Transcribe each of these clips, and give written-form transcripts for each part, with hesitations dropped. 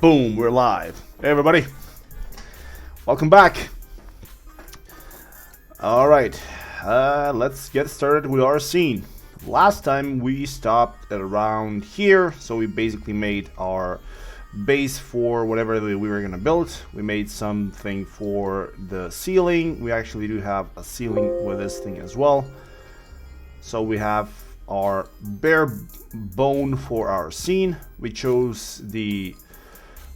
Boom, we're live. Hey everybody, welcome back. All right, let's get started with our scene. Last time we stopped at around here, so we basically made our base for whatever we were gonna build. We made something for the ceiling. We actually do have a ceiling with this thing as well. So we have our bare bone for our scene. We chose the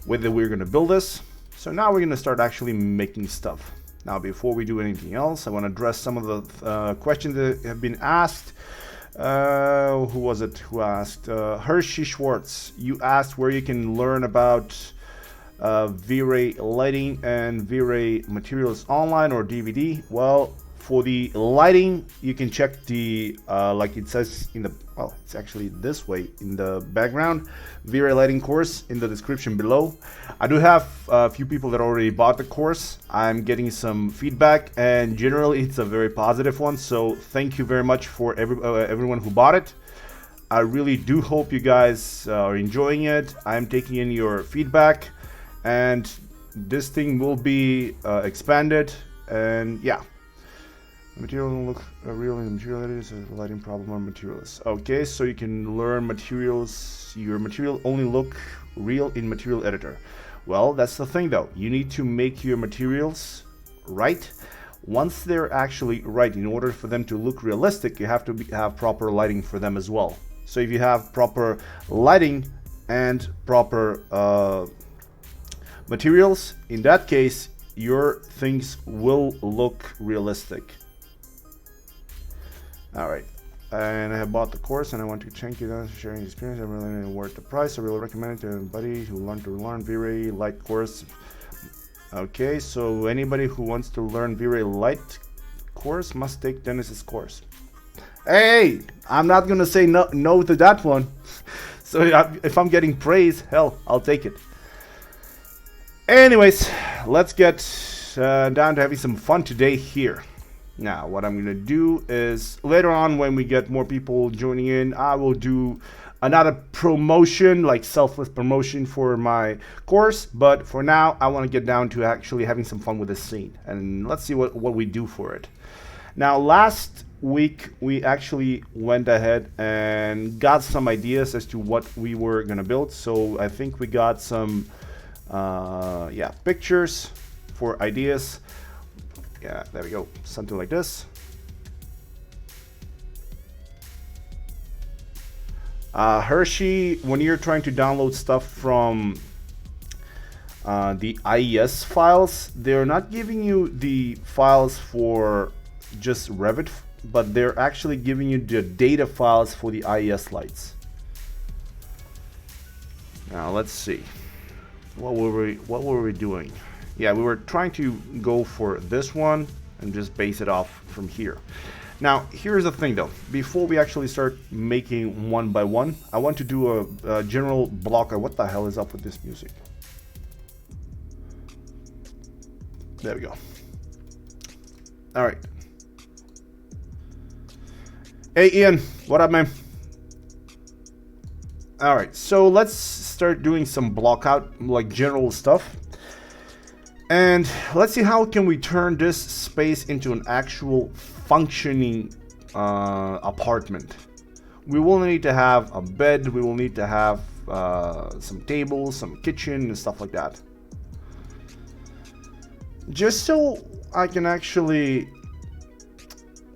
way that we're gonna build this. So now we're gonna start actually making stuff. Now, before we do anything else, I want to address some of the questions that have been asked. Who was it who asked? Hershey Schwartz, you asked where you can learn about V-Ray lighting and V-Ray materials online or DVD. Well, for the lighting, you can check the, like it says in the, well, it's actually this way in the background, V-Ray lighting course in the description below. I do have a few people that already bought the course. I'm getting some feedback, and generally it's a very positive one. So thank you very much for everyone who bought it. I really do hope you guys are enjoying it. I'm taking in your feedback, and this thing will be expanded. And yeah. The material will look real in the material editors, a lighting problem on materials. Okay, so you can learn materials. Your material only look real in material editor. Well, that's the thing though. You need to make your materials right. Once they're actually right, in order for them to look realistic, you have to have proper lighting for them as well. So if you have proper lighting and proper materials, in that case, your things will look realistic. All right, and I have bought the course, and I want to thank you guys for sharing the experience. I'm really worth the price. I really recommend it to anybody who wants to learn V-Ray Light course. Okay, so anybody who wants to learn V-Ray Light course must take Dennis's course. Hey, I'm not gonna say no to that one. So if I'm getting praise, hell, I'll take it. Anyways, let's get down to having some fun today here. Now, what I'm going to do is later on when we get more people joining in, I will do another promotion, like selfless promotion for my course. But for now, I want to get down to actually having some fun with this scene. And let's see what we do for it. Now, last week, we actually went ahead and got some ideas as to what we were going to build. So I think we got some pictures for ideas. Yeah, there we go. Something like this. Hershey, when you're trying to download stuff from the IES files, they're not giving you the files for just Revit, but they're actually giving you the data files for the IES lights. Now let's see. What were we doing? Yeah, we were trying to go for this one and just base it off from here. Now, here's the thing though. Before we actually start making one by one, I want to do a general block. What the hell is up with this music? There we go. All right. Hey, Ian, what up, man? All right, so let's start doing some block out, like general stuff. And let's see how can we turn this space into an actual functioning apartment. We will need to have a bed, we will need to have some tables, some kitchen and stuff like that. Just so I can actually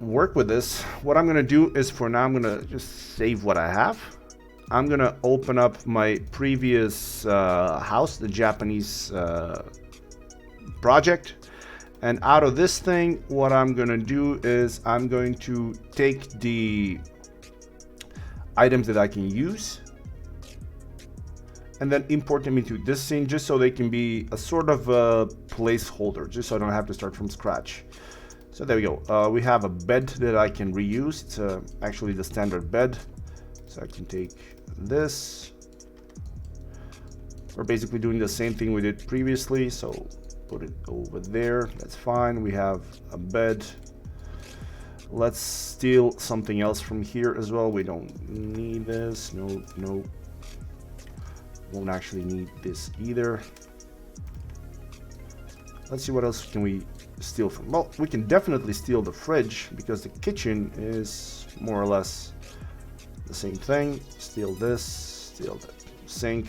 work with this, what I'm gonna do is for now I'm gonna just save what I have. I'm gonna open up my previous house, the Japanese project, and out of this thing what I'm gonna do is I'm going to take the items that I can use and then import them into this scene just so they can be a sort of a placeholder, just so I don't have to start from scratch. So there we go. We have a bed that I can reuse. It's actually the standard bed, so I can take this. We're basically doing the same thing we did previously, so put it over there. That's fine. We have a bed. Let's steal something else from here as well. We don't need this. No. Won't actually need this either. Let's see what else can we steal from. Well, we can definitely steal the fridge because the kitchen is more or less the same thing. Steal this, steal the sink.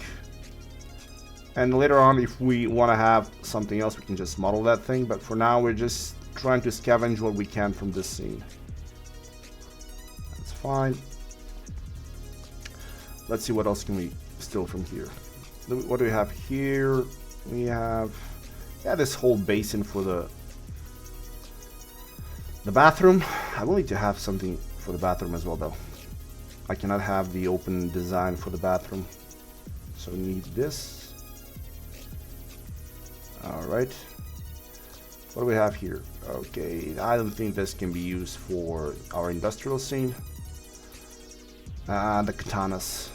And later on, if we want to have something else, we can just model that thing. But for now, we're just trying to scavenge what we can from this scene. That's fine. Let's see what else can we steal from here. What do we have here? We have, yeah, this whole basin for the bathroom. I will need to have something for the bathroom as well, though. I cannot have the open design for the bathroom. So we need this. Alright. What do we have here? Okay, I don't think this can be used for our industrial scene. The katanas.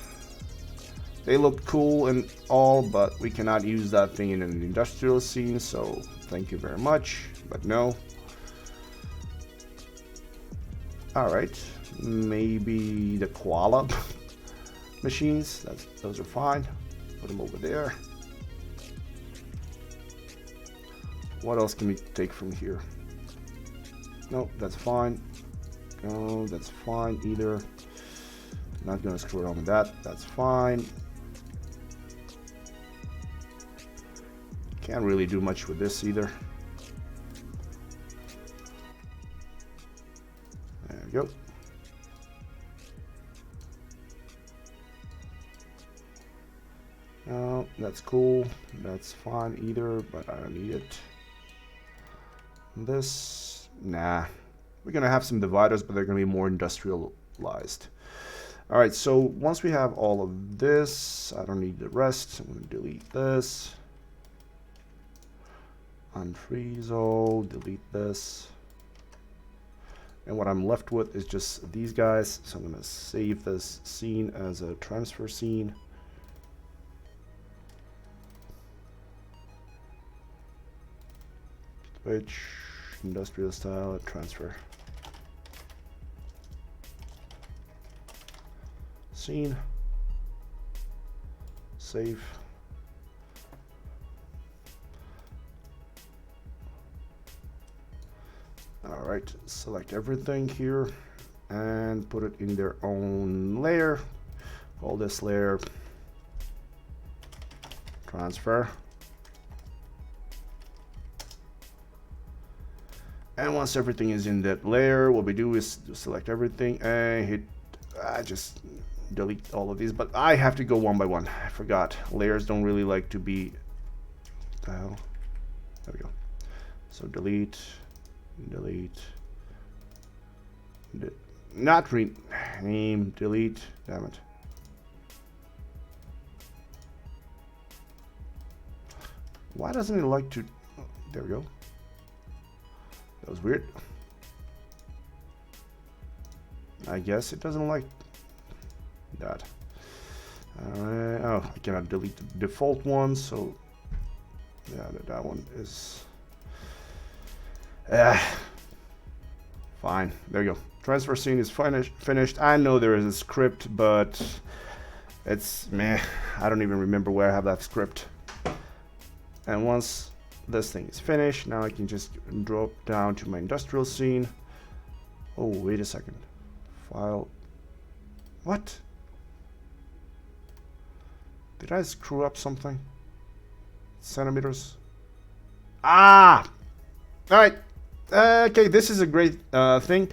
They look cool and all, but we cannot use that thing in an industrial scene, so thank you very much, but no. Alright, maybe the koala machines, those are fine. Put them over there. What else can we take from here? Nope, that's fine. No, that's fine either. Not gonna screw around with that. That's fine. Can't really do much with this either. There we go. No, that's cool. That's fine either, but I don't need it. This, nah. We're gonna have some dividers, but they're gonna be more industrialized. All right, so once we have all of this, I don't need the rest. I'm gonna delete this. Unfreeze all, delete this. And what I'm left with is just these guys. So I'm gonna save this scene as a transfer scene. Which industrial style transfer scene, save. All right, select everything here and put it in their own layer. Call this layer transfer. And once everything is in that layer, what we do is select everything and hit, just delete all of these, but I have to go one by one. I forgot. Layers don't really like to be, what the hell? There we go. So delete, not rename, delete, damn it. Why doesn't it like to, oh, there we go. That was weird. I guess it doesn't like that. Oh, I cannot delete the default one, so yeah, that one is fine. There you go. Transfer scene is finished. I know there is a script, but it's meh. I don't even remember where I have that script. And once this thing is finished, now I can just drop down to my industrial scene. Oh, wait a second. File. What? Did I screw up something? Centimeters. Ah! Alright. Okay, this is a great thing.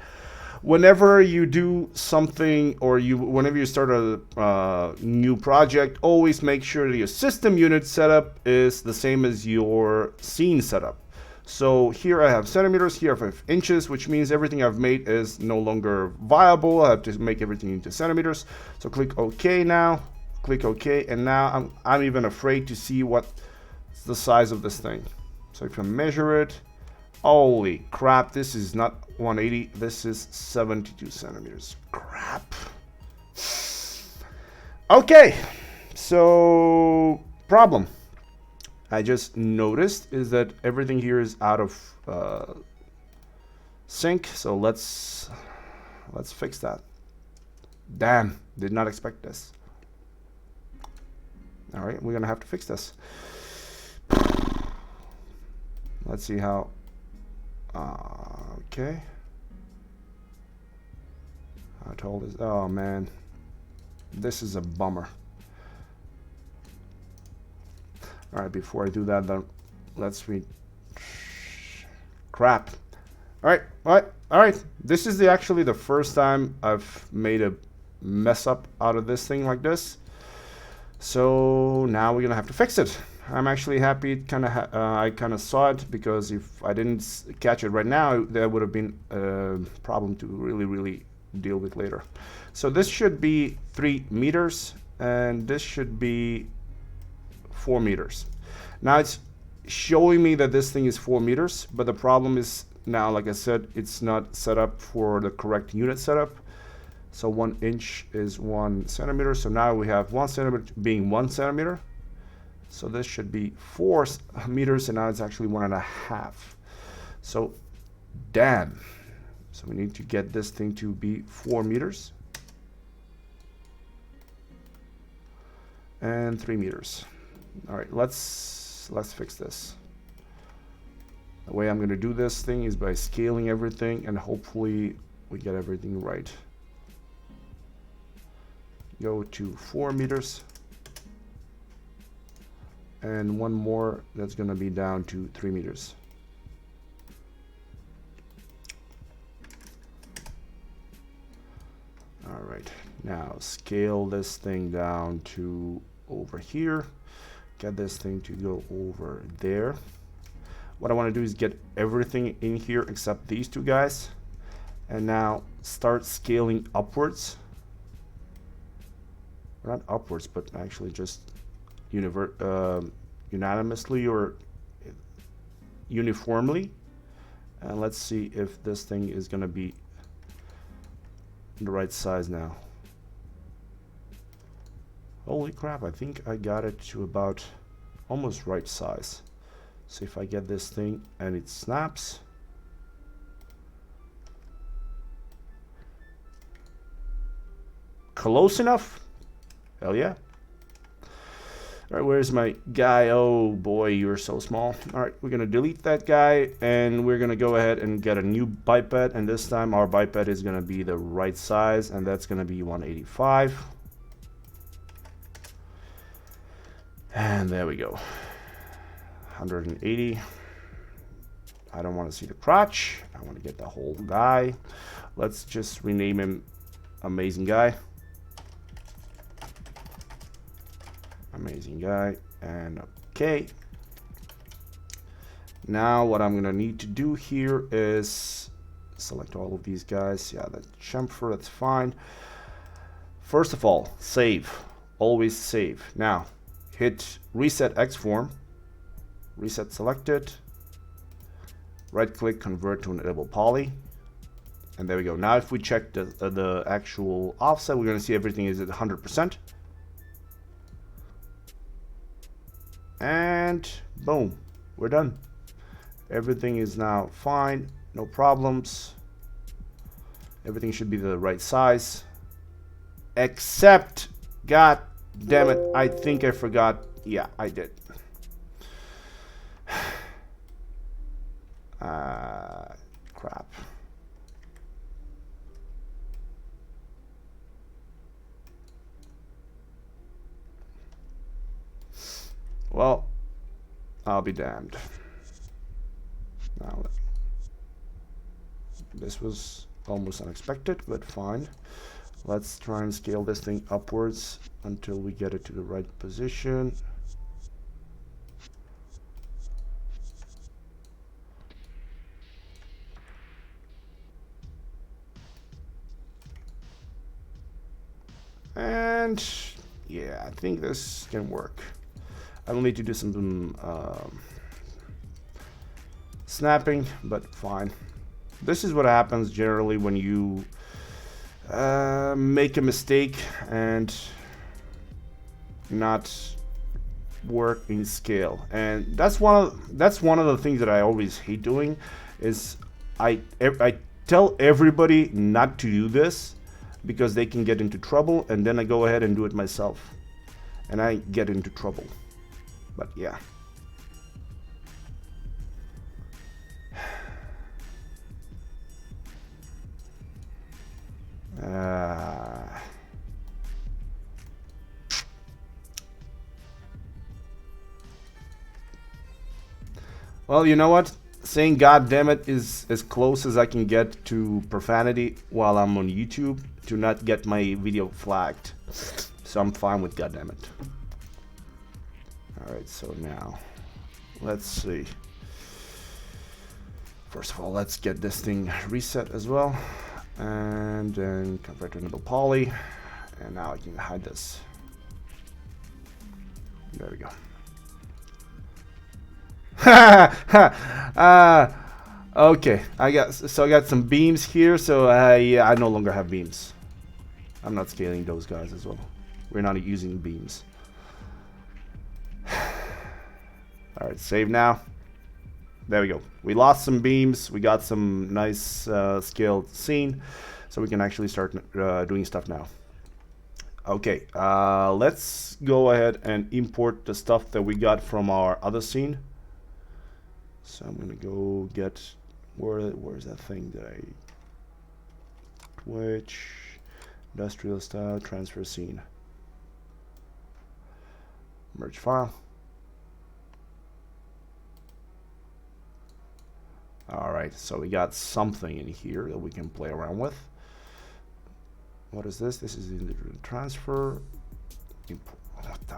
Whenever you do something, or whenever you start a new project, always make sure that your system unit setup is the same as your scene setup. So here I have centimeters, here I have inches, which means everything I've made is no longer viable. I have to make everything into centimeters. So click OK now, click OK, and now I'm even afraid to see what's the size of this thing. So if I measure it, holy crap, this is not 180, this is 72 centimeters. Crap. Okay, so problem I just noticed is that everything here is out of sync, so let's fix that. Damn, did not expect this. All right, we're gonna have to fix this. Let's see how. Okay. How tall is? Oh man, this is a bummer. All right, before I do that, then let's read. Crap. All right, all right. This is actually the first time I've made a mess up out of this thing like this. So now we're gonna have to fix it. I'm actually happy. I kind of saw it, because if I didn't catch it right now, there would have been a problem to really deal with later. So this should be 3 meters, and this should be 4 meters. Now it's showing me that this thing is 4 meters, but the problem is now, like I said, it's not set up for the correct unit setup. So 1 inch is 1 centimeter. So now we have 1 centimeter being 1 centimeter. So this should be 4 meters, and now it's actually 1.5. So damn. So we need to get this thing to be 4 meters. And 3 meters. All right, let's fix this. The way I'm going to do this thing is by scaling everything, and hopefully we get everything right. Go to 4 meters. And one more, that's going to be down to 3 meters. All right, now scale this thing down to over here. Get this thing to go over there. What I want to do is get everything in here except these two guys. And now start scaling upwards. Not upwards, but actually just unanimously or uniformly. And let's see if this thing is going to be the right size now. Holy crap, I think I got it to about almost right size. So if I get this thing and it snaps. Close enough? Hell yeah. All right, where's my guy? Oh boy, you're so small. All right, we're gonna delete that guy, and we're gonna go ahead and get a new biped, and this time our biped is gonna be the right size, and that's gonna be 185. And there we go. 180. I don't want to see the crotch. I want to get the whole guy. Let's just rename him Amazing Guy. Amazing Guy. And okay. Now what I'm gonna need to do here is select all of these guys. Yeah, that chamfer, that's fine. First of all, save. Always save. Now hit reset X form. Reset selected. Right click, convert to an editable poly. And there we go. Now if we check the actual offset, we're going to see everything is at 100%. And boom, we're done. Everything is now fine, no problems. Everything should be the right size. Except, god damn it, I think I forgot. Yeah, I did. Crap. Well, I'll be damned. Now, this was almost unexpected, but fine. Let's try and scale this thing upwards until we get it to the right position. And yeah, I think this can work. I will need to do some snapping, but fine. This is what happens generally when you make a mistake and not work in scale. And that's one of the things that I always hate doing. Is I tell everybody not to do this because they can get into trouble, and then I go ahead and do it myself, and I get into trouble. But yeah. Well, you know what? Saying "God damn it" is as close as I can get to profanity while I'm on YouTube to not get my video flagged. So I'm fine with "God damn it." All right, so now let's see. First of all, let's get this thing reset as well, and then convert to enable poly, and now I can hide this. There we go. Okay, I got some beams here, so I no longer have beams. I'm not scaling those guys as well. We're not using beams. All right, save now. There we go. We lost some beams. We got some nice scaled scene, so we can actually start doing stuff now. Okay, let's go ahead and import the stuff that we got from our other scene. So I'm gonna go get where's that thing that I Twitch industrial style transfer scene, merge file. Alright, so we got something in here that we can play around with. What is this? This is in the transfer. What the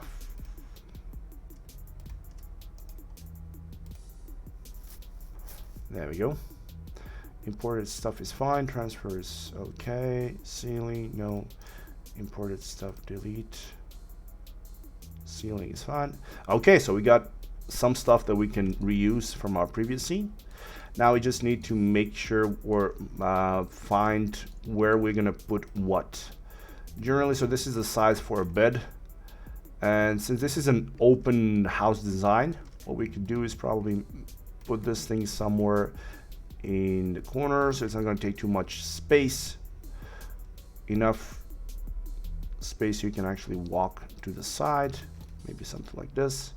there we go. Imported stuff is fine. Transfer is okay. Ceiling, no. Imported stuff, delete. Ceiling is fine. Okay, so we got some stuff that we can reuse from our previous scene. Now we just need to make sure or find where we're gonna put what. Generally, so this is the size for a bed, and since this is an open house design, what we could do is probably put this thing somewhere in the corner, so it's not going to take too much space. Enough space you can actually walk to the side, maybe something like this.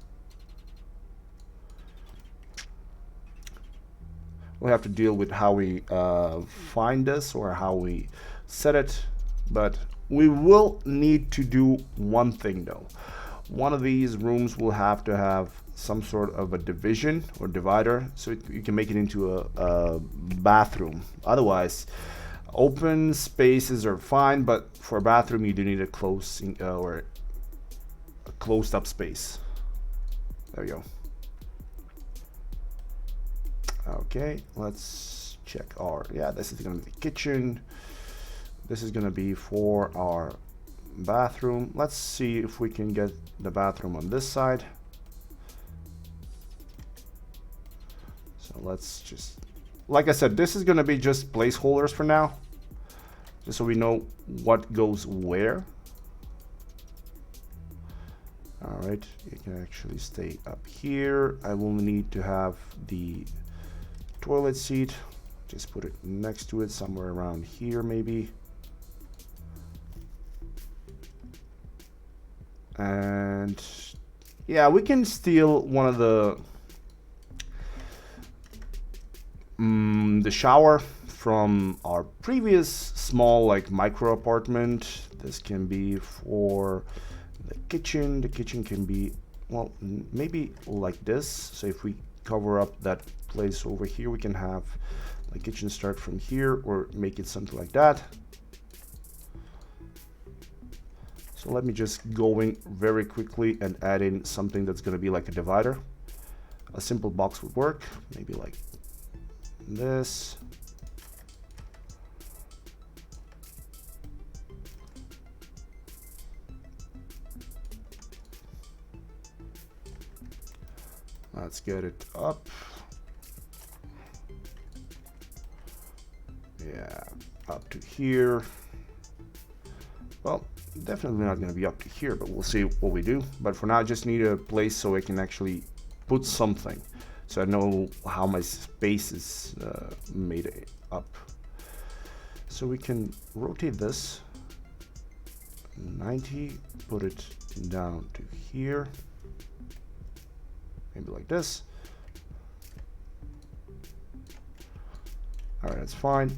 We'll have to deal with how we find this or how we set it, but we will need to do one thing though. One of these rooms will have to have some sort of a division or divider, so you can make it into a bathroom. Otherwise, open spaces are fine, but for a bathroom you do need a closing or a closed up space. There we go. Okay, let's check our, yeah, this is gonna be the kitchen. This is gonna be for our bathroom. Let's see if we can get the bathroom on this side. So let's just, like I said, this is gonna be just placeholders for now, just so we know what goes where. All right, you can actually stay up here. I will need to have the toilet seat, just put it next to it somewhere around here maybe. And yeah, we can steal one of the shower from our previous small like micro apartment. This can be for the kitchen. The kitchen can be, well, maybe like this. So if we cover up that place over here, we can have the kitchen start from here or make it something like that. So let me just go in very quickly and add in something that's going to be like a divider. A simple box would work, maybe like this. Let's get it up. Yeah, up to here. Well, definitely not going to be up to here, but we'll see what we do. But for now, I just need a place so I can actually put something, so I know how my space is made up. So we can rotate this 90, put it down to here, maybe like this. All right, that's fine.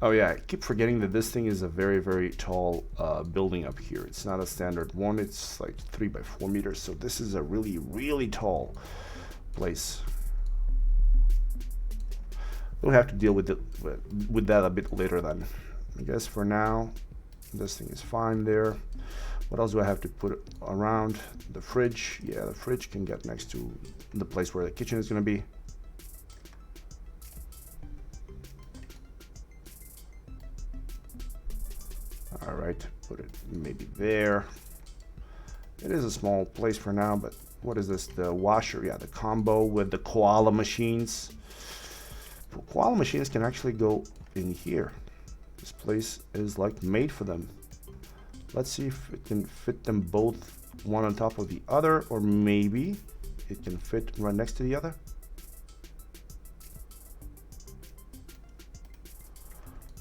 Oh yeah, I keep forgetting that this thing is a very, very tall building up here. It's not a standard one, it's like 3 by 4 meters, so this is a really, really tall place. We'll have to deal with that a bit later then. I guess for now, this thing is fine there. What else do I have to put around? The fridge. Yeah, the fridge can get next to the place where the kitchen is going to be. All right, put it maybe there. It is a small place for now, but what is this? The washer, yeah, the combo with the koala machines. Koala machines can actually go in here. This place is like made for them. Let's see if it can fit them both one on top of the other, or maybe it can fit right next to the other.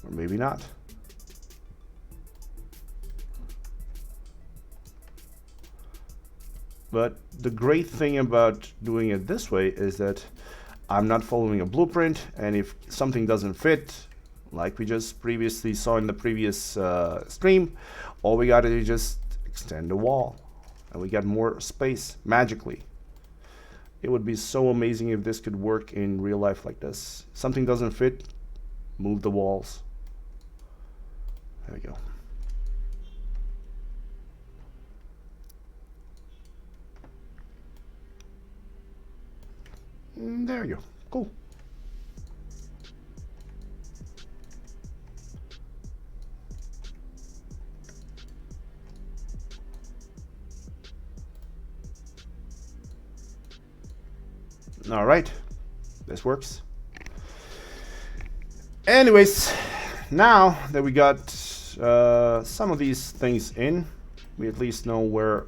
Or maybe not. But the great thing about doing it this way is that I'm not following a blueprint, and if something doesn't fit, like we just previously saw in the previous stream, all we got to do is just extend the wall, and we got more space magically. It would be so amazing if this could work in real life like this. Something doesn't fit, move the walls. There we go. There you go. Cool. All right, this works. Anyways, now that we got some of these things in, we at least know where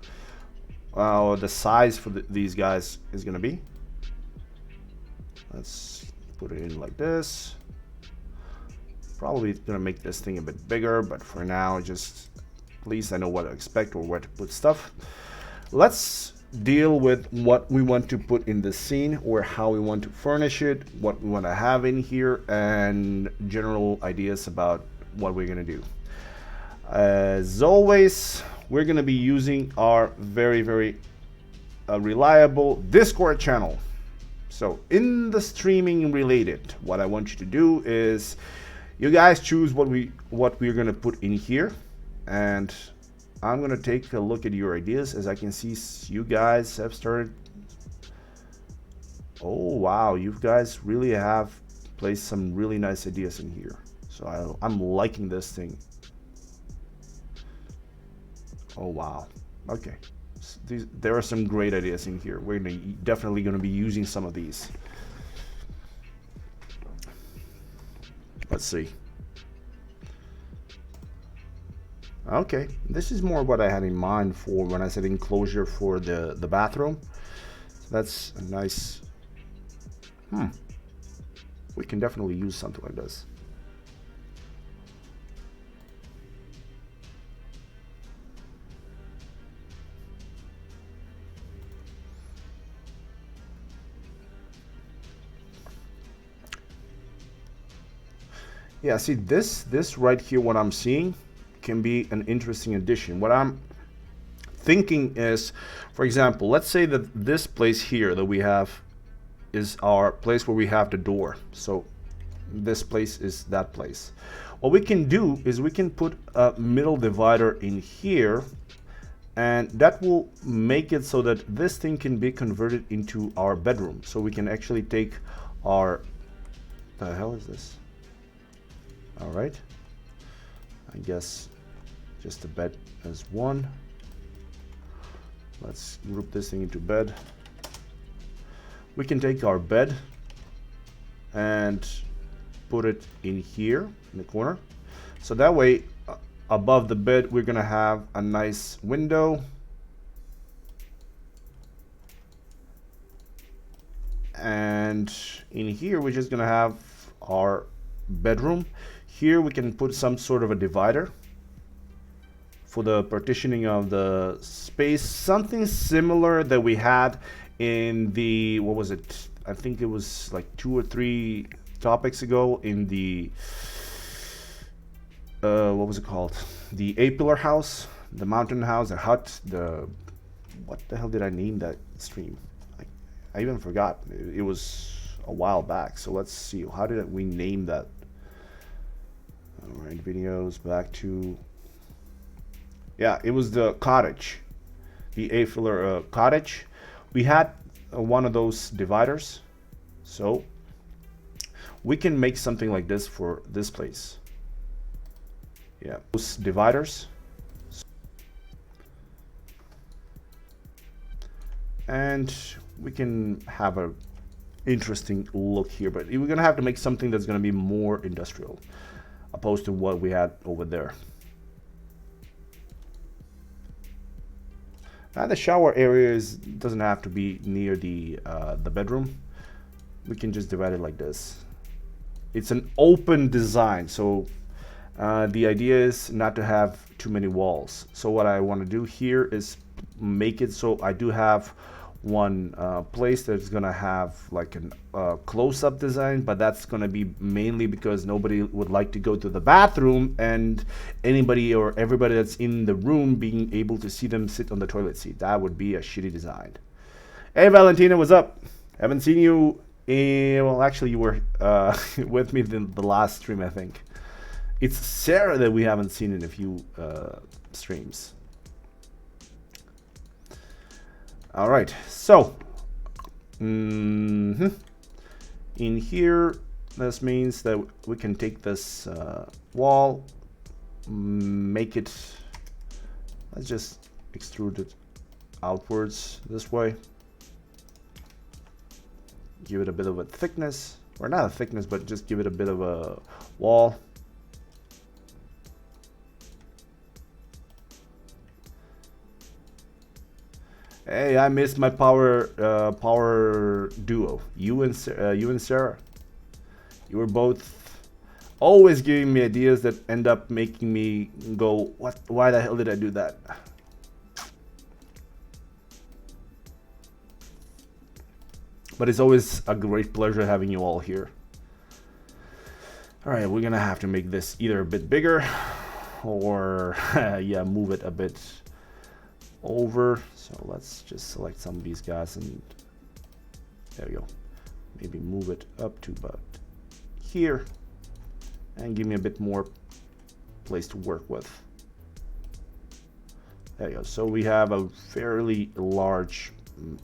the size for these guys is going to be. Let's put it in like this. Probably going to make this thing a bit bigger, but for now, just at least I know what to expect or where to put stuff. Let's deal with what we want to put in the scene, or how we want to furnish it, what we want to have in here, and general ideas about what we're going to do. As always, we're going to be using our very, very reliable Discord channel. So in the streaming related, what I want you to do is you guys choose what we're going to put in here, and I'm going to take a look at your ideas. As I can see, you guys have started. Oh wow, you guys really have placed some really nice ideas in here. So I'm liking this thing. Oh wow. Okay. There are some great ideas in here. We're definitely going to be using some of these. Let's see. Okay, this is more what I had in mind for when I said enclosure for the bathroom. So that's a nice. We can definitely use something like this. Yeah, see this right here, what I'm seeing can be an interesting addition. What I'm thinking is, for example, let's say that this place here that we have is our place where we have the door. So this place is that place. What we can do is we can put a middle divider in here, and that will make it so that this thing can be converted into our bedroom. So we can actually take our, the hell is this? All right, I guess just a bed as one. Let's group this thing into bed. We can take our bed and put it in here in the corner. So that way, above the bed, we're gonna have a nice window. And in here, we're just gonna have our bedroom. Here we can put some sort of a divider for the partitioning of the space, something similar that we had in the, what was it? I think it was like 2 or 3 topics ago in the what was it called? The 8-pillar house, the mountain house, the hut, the, what the hell did I name that stream? I even forgot. It was a while back. So let's see. How did we name that? All right, videos back to. Yeah, it was the cottage, the 8-pillar cottage. We had one of those dividers, so we can make something like this for this place. Yeah, those dividers. And we can have a interesting look here, but we're gonna have to make something that's gonna be more industrial opposed to what we had over there. Now the shower area doesn't have to be near the bedroom. We can just divide it like this. It's an open design, so the idea is not to have too many walls. So what I want to do here is make it so I do have one place that's gonna have like a close-up design, but that's gonna be mainly because nobody would like to go to the bathroom and anybody or everybody that's in the room being able to see them sit on the toilet seat. That would be a shitty design. Hey Valentina, what's up? Haven't seen you well, actually you were with me in the last stream, I think. It's Sarah that we haven't seen in a few streams. All right, so in here, this means that we can take this wall, make it, let's just extrude it outwards this way, give it a bit of a thickness, or not a thickness, but just give it a bit of a wall. Hey, I missed my power duo. You and Sarah. You were both always giving me ideas that end up making me go, what? Why the hell did I do that? But it's always a great pleasure having you all here. All right, we're gonna have to make this either a bit bigger, or yeah, move it a bit over. So let's just select some of these guys and there we go. Maybe move it up to about here and give me a bit more place to work with. There you go. So we have a fairly large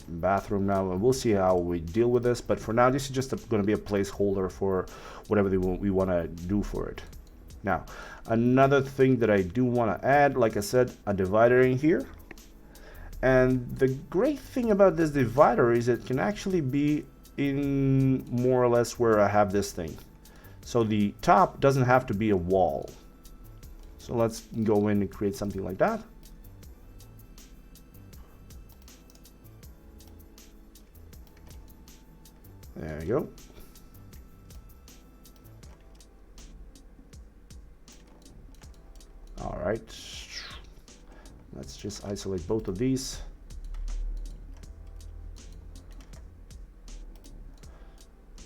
bathroom now, and we'll see how we deal with this, but for now this is just going to be a placeholder for whatever we want to do for it. Now another thing that I do want to add, like I said, a divider in here. And the great thing about this divider is it can actually be in more or less where I have this thing. So the top doesn't have to be a wall. So let's go in and create something like that. There you go. All right. Let's just isolate both of these.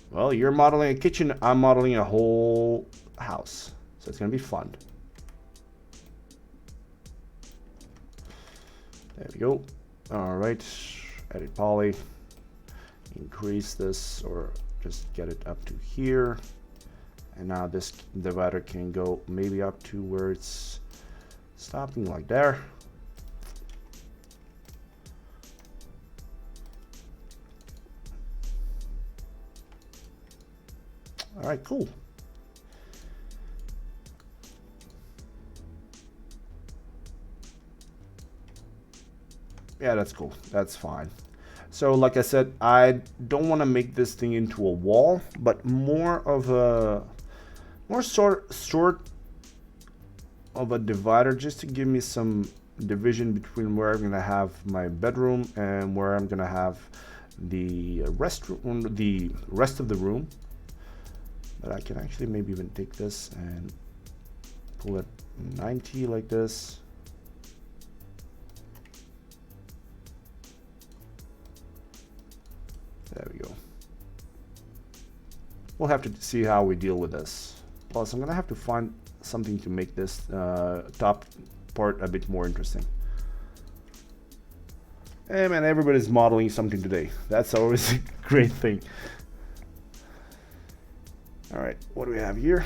Well, you're modeling a kitchen, I'm modeling a whole house. So it's gonna be fun. There we go. All right, edit poly, increase this or just get it up to here. And now this divider can go maybe up to where it's stopping, like there. All right, cool. Yeah, that's cool. That's fine. So like I said, I don't want to make this thing into a wall, but more of a sort of a divider, just to give me some division between where I'm going to have my bedroom and where I'm going to have the restroom, the rest of the room. But I can actually maybe even take this and pull it 90 like this. There we go. We'll have to see how we deal with this. Plus, I'm gonna have to find something to make this top part a bit more interesting. Hey man, everybody's modeling something today. That's always a great thing. Alright, what do we have here?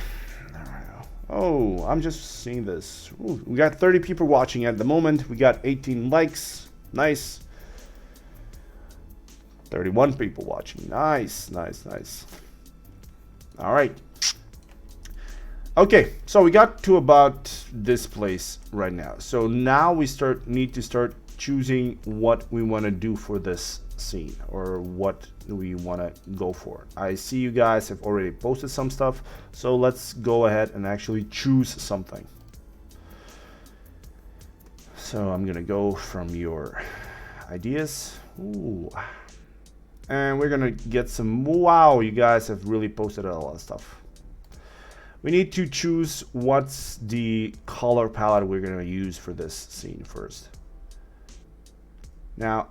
Oh, I'm just seeing this. Ooh, we got 30 people watching at the moment. We got 18 likes. Nice. 31 people watching. Nice, nice, nice. Alright. Okay, so we got to about this place right now. So now we need to start choosing what we want to do for this scene, or what we want to go for. I see you guys have already posted some stuff, so let's go ahead and actually choose something. So I'm gonna go from your ideas. Ooh. And we're gonna get some. Wow, you guys have really posted a lot of stuff. We need to choose what's the color palette we're gonna use for this scene first. Now,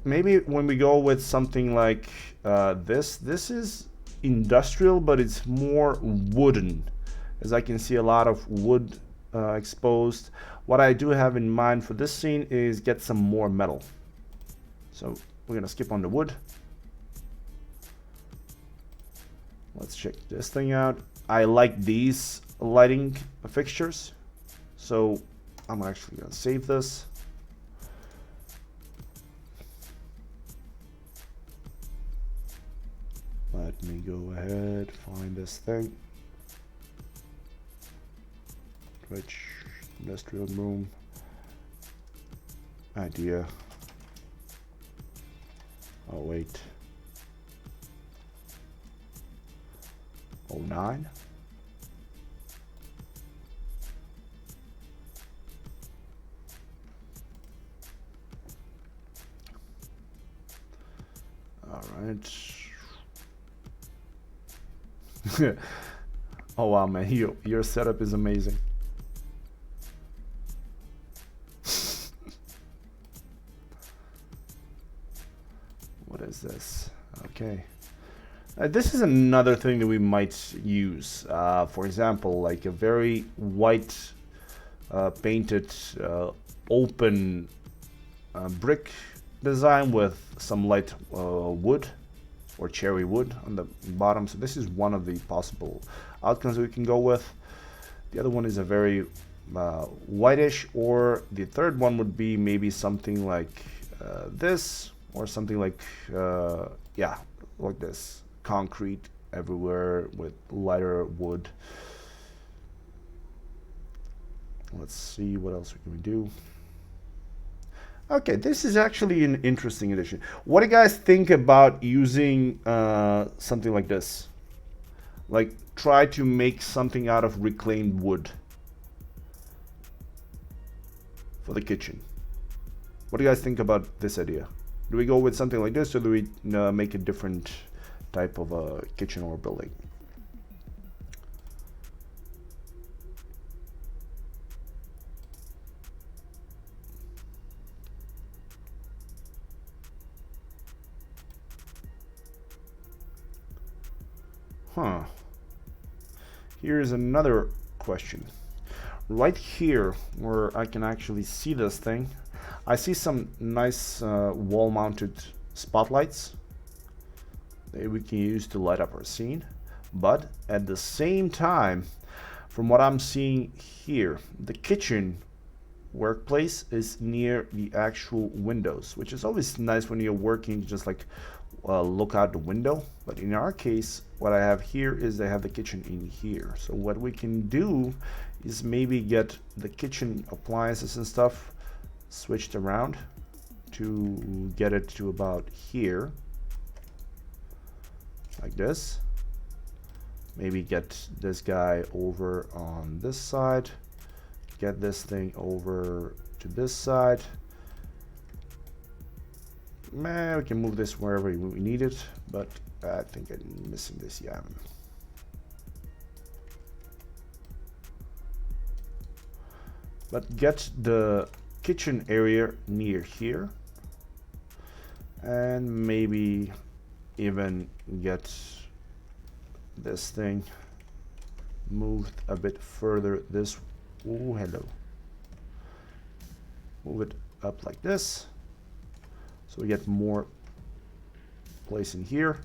maybe when we go with something like this is industrial, but it's more wooden, as I can see a lot of wood exposed. What I do have in mind for this scene is get some more metal. So we're gonna skip on the wood. Let's check this thing out. I like these lighting fixtures, so I'm actually gonna save this. Let me go ahead, find this thing. Twitch, industrial room, idea. Oh wait. 09. All right. Oh wow, man, your setup is amazing. What is this? Okay. This is another thing that we might use. For example, like a very white painted open brick design with some light wood or cherry wood on the bottom. So this is one of the possible outcomes we can go with. The other one is a very whitish, or the third one would be maybe something like this, or something like yeah, like this, concrete everywhere with lighter wood. Let's see what else we can do. Okay, this is actually an interesting addition. What do you guys think about using something like this? Like, try to make something out of reclaimed wood for the kitchen. What do you guys think about this idea? Do we go with something like this, or do we make a different type of a kitchen or building? Huh. Here's another question. Right here, where I can actually see this thing, I see some nice wall-mounted spotlights that we can use to light up our scene. But at the same time, from what I'm seeing here, the kitchen workplace is near the actual windows, which is always nice when you're working, just like look out the window. But in our case, what I have here is I have the kitchen in here. So what we can do is maybe get the kitchen appliances and stuff switched around to get it to about here, like this. Maybe get this guy over on this side, get this thing over to this side. Man, we can move this wherever we need it, but I think I'm missing this, yeah. But get the kitchen area near here, and maybe even get this thing move a bit further this. Oh, hello. Move it up like this, so we get more place in here.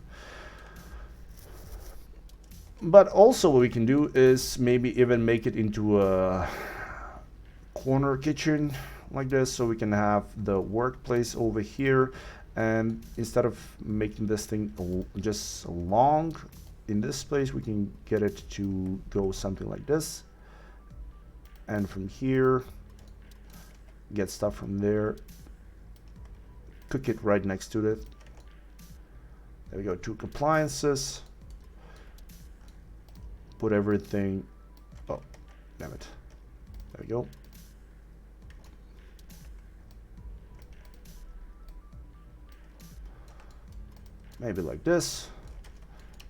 But also what we can do is maybe even make it into a corner kitchen like this, so we can have the workplace over here, and instead of making this thing just long in this place, we can get it to go something like this, and from here get stuff from there, cook it right next to it. There we go, 2 appliances. Put everything, oh, damn it. There we go. Maybe like this.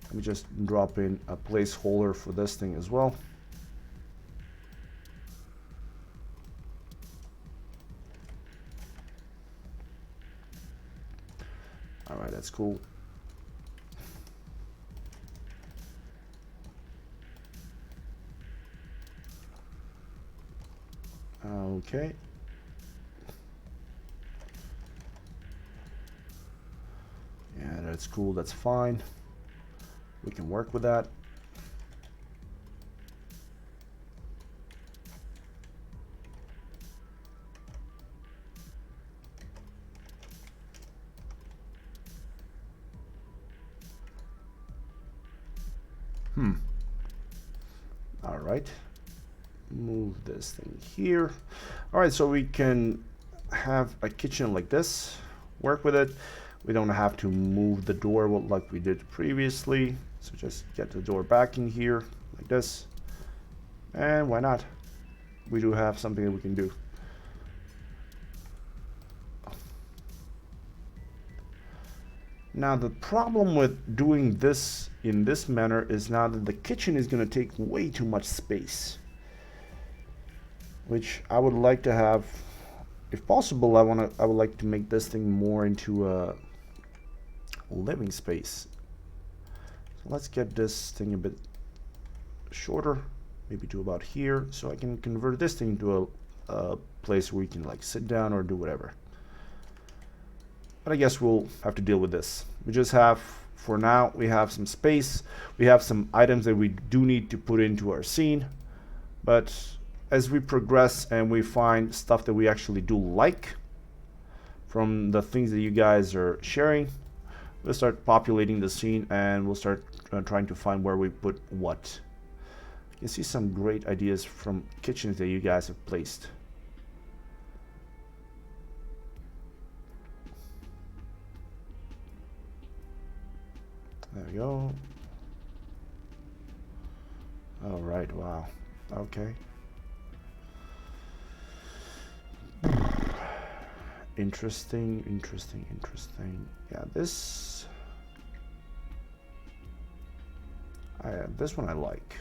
Let me just drop in a placeholder for this thing as well. All right, that's cool. Okay. Yeah, that's cool, that's fine. We can work with that. All right. Move this thing here. All right, so we can have a kitchen like this, work with it. We don't have to move the door like we did previously, so just get the door back in here like this, and why not, we do have something that we can do. Now the problem with doing this in this manner is now that the kitchen is going to take way too much space, which I would like to have, if possible. I would like to make this thing more into a living space. So let's get this thing a bit shorter, maybe to about here, so I can convert this thing to a place where we can like sit down or do whatever. But I guess we'll have to deal with this. We just have, for now, we have some space. We have some items that we do need to put into our scene. But as we progress and we find stuff that we actually do like from the things that you guys are sharing, we'll start populating the scene, and we'll start trying to find where we put what. You can see some great ideas from kitchens that you guys have placed. There we go. All right, wow. Okay. Interesting, interesting, interesting. Yeah, this one I like.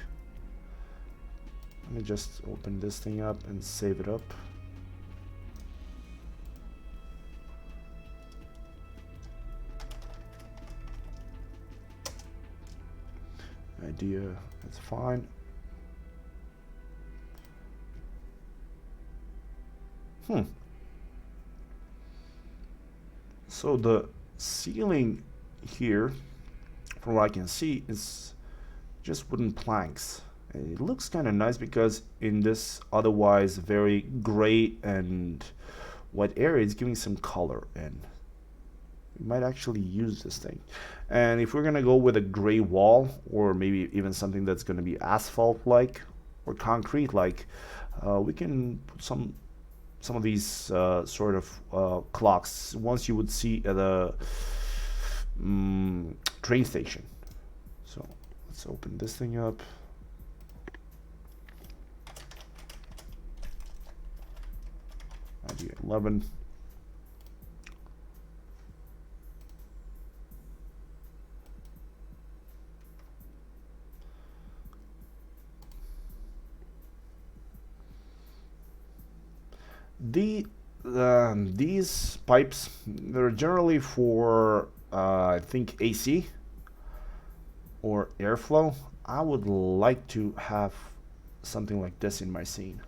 Let me just open this thing up and save it up. Idea, that's fine. So the ceiling here, from what I can see, is just wooden planks. And it looks kind of nice because in this otherwise very gray and white area, it's giving some color in. We might actually use this thing. And if we're gonna go with a gray wall, or maybe even something that's gonna be asphalt-like or concrete-like, we can put some of these sort of clocks, ones you would see at a train station. So let's open this thing up. Idea 11. These pipes, they're generally for I think AC or airflow. I would like to have something like this in my scene.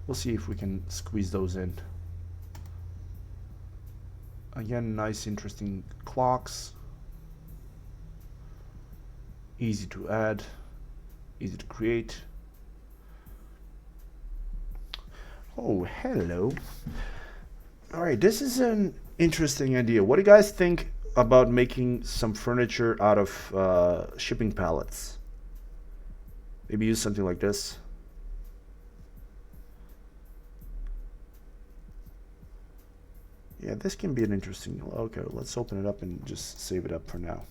We'll see if we can squeeze those in. Again, nice, interesting clocks. Easy to add, easy to create. Oh, hello. All right, this is an interesting idea. What do you guys think about making some furniture out of shipping pallets? Maybe use something like this. Yeah, this can be an interesting. Okay, let's open it up and just save it up for now.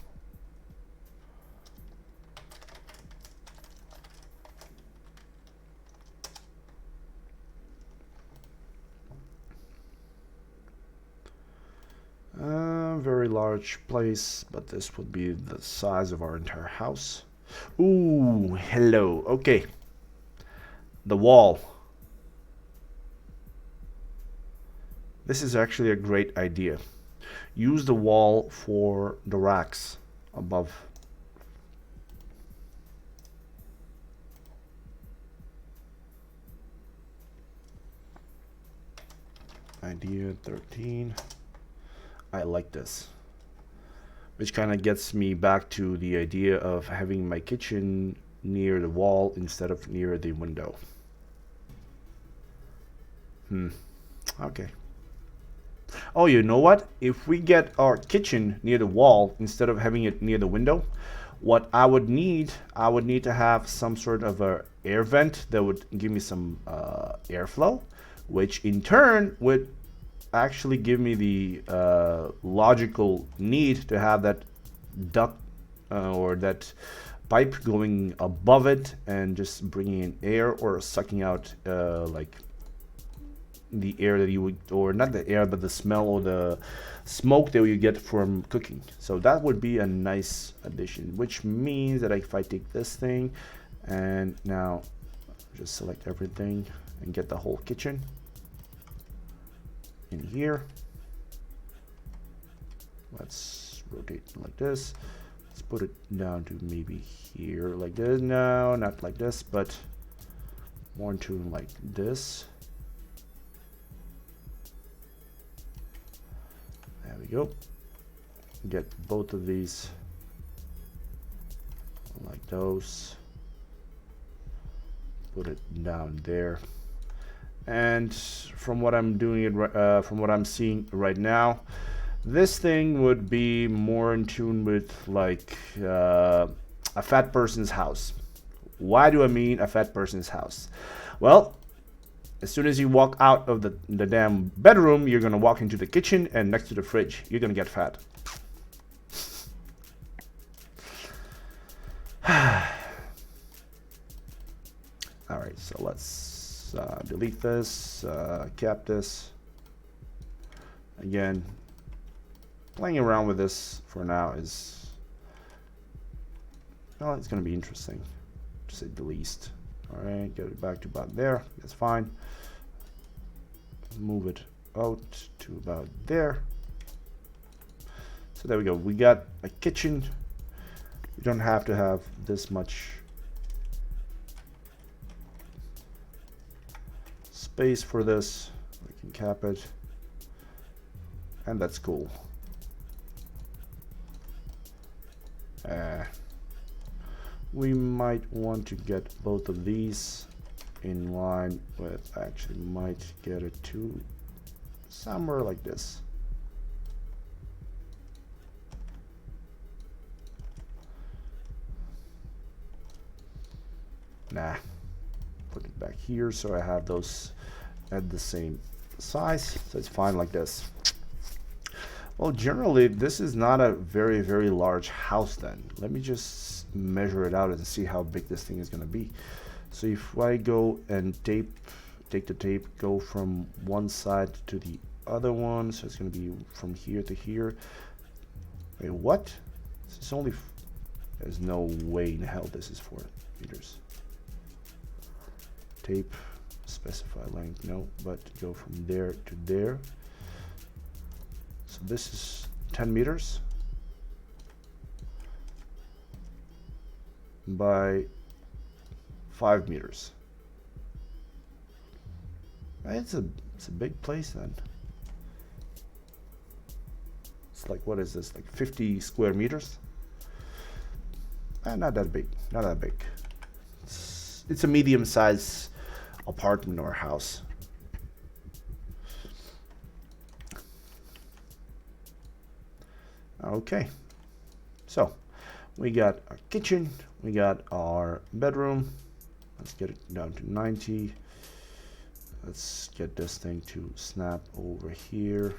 Very large place, but this would be the size of our entire house. Ooh, hello. Okay. The wall. This is actually a great idea. Use the wall for the racks above. Idea 13. I like this. Which kind of gets me back to the idea of having my kitchen near the wall instead of near the window. Okay. Oh, you know what? If we get our kitchen near the wall instead of having it near the window, what I would need to have some sort of a air vent that would give me some airflow, which in turn would actually give me the logical need to have that duct or that pipe going above it and just bringing in air or sucking out like the air that you would, or not the air, but the smell or the smoke that you get from cooking. So that would be a nice addition, which means that if I take this thing and now just select everything and get the whole kitchen in here. Let's rotate it like this. Let's put it down to maybe here like this. No, not like this, but more to like this. There we go. Get both of these like those. Put it down there. And from what I'm doing it, from what I'm seeing right now, this thing would be more in tune with like a fat person's house. Why do I mean a fat person's house? Well, as soon as you walk out of the damn bedroom, you're gonna walk into the kitchen, and next to the fridge, you're gonna get fat. All right, so let's delete this, cap this. Again, playing around with this for now is, well, it's gonna be interesting, to say the least. All right, get it back to about there. That's fine. Move it out to about there. So there we go. We got a kitchen. We don't have to have this much space for this. We can cap it, and that's cool. We might want to get both of these in line with, actually might get it to somewhere like this. Nah, put it back here so I have those at the same size, so it's fine like this. Well, generally this is not a very, very large house then. Let me just measure it out and see how big this thing is going to be. So if I go and take the tape, go from one side to the other one, so it's going to be from here to here. Wait, what? This is only, there's no way in hell this is 4 meters. Tape, specify length, no, but go from there to there. So this is 10 meters. by 5 meters. It's a big place then. It's like, what is this, like 50 square meters? Not that big, not that big. It's a medium-sized apartment or house. Okay, so we got our kitchen, we got our bedroom. Let's get it down to 90. Let's get this thing to snap over here.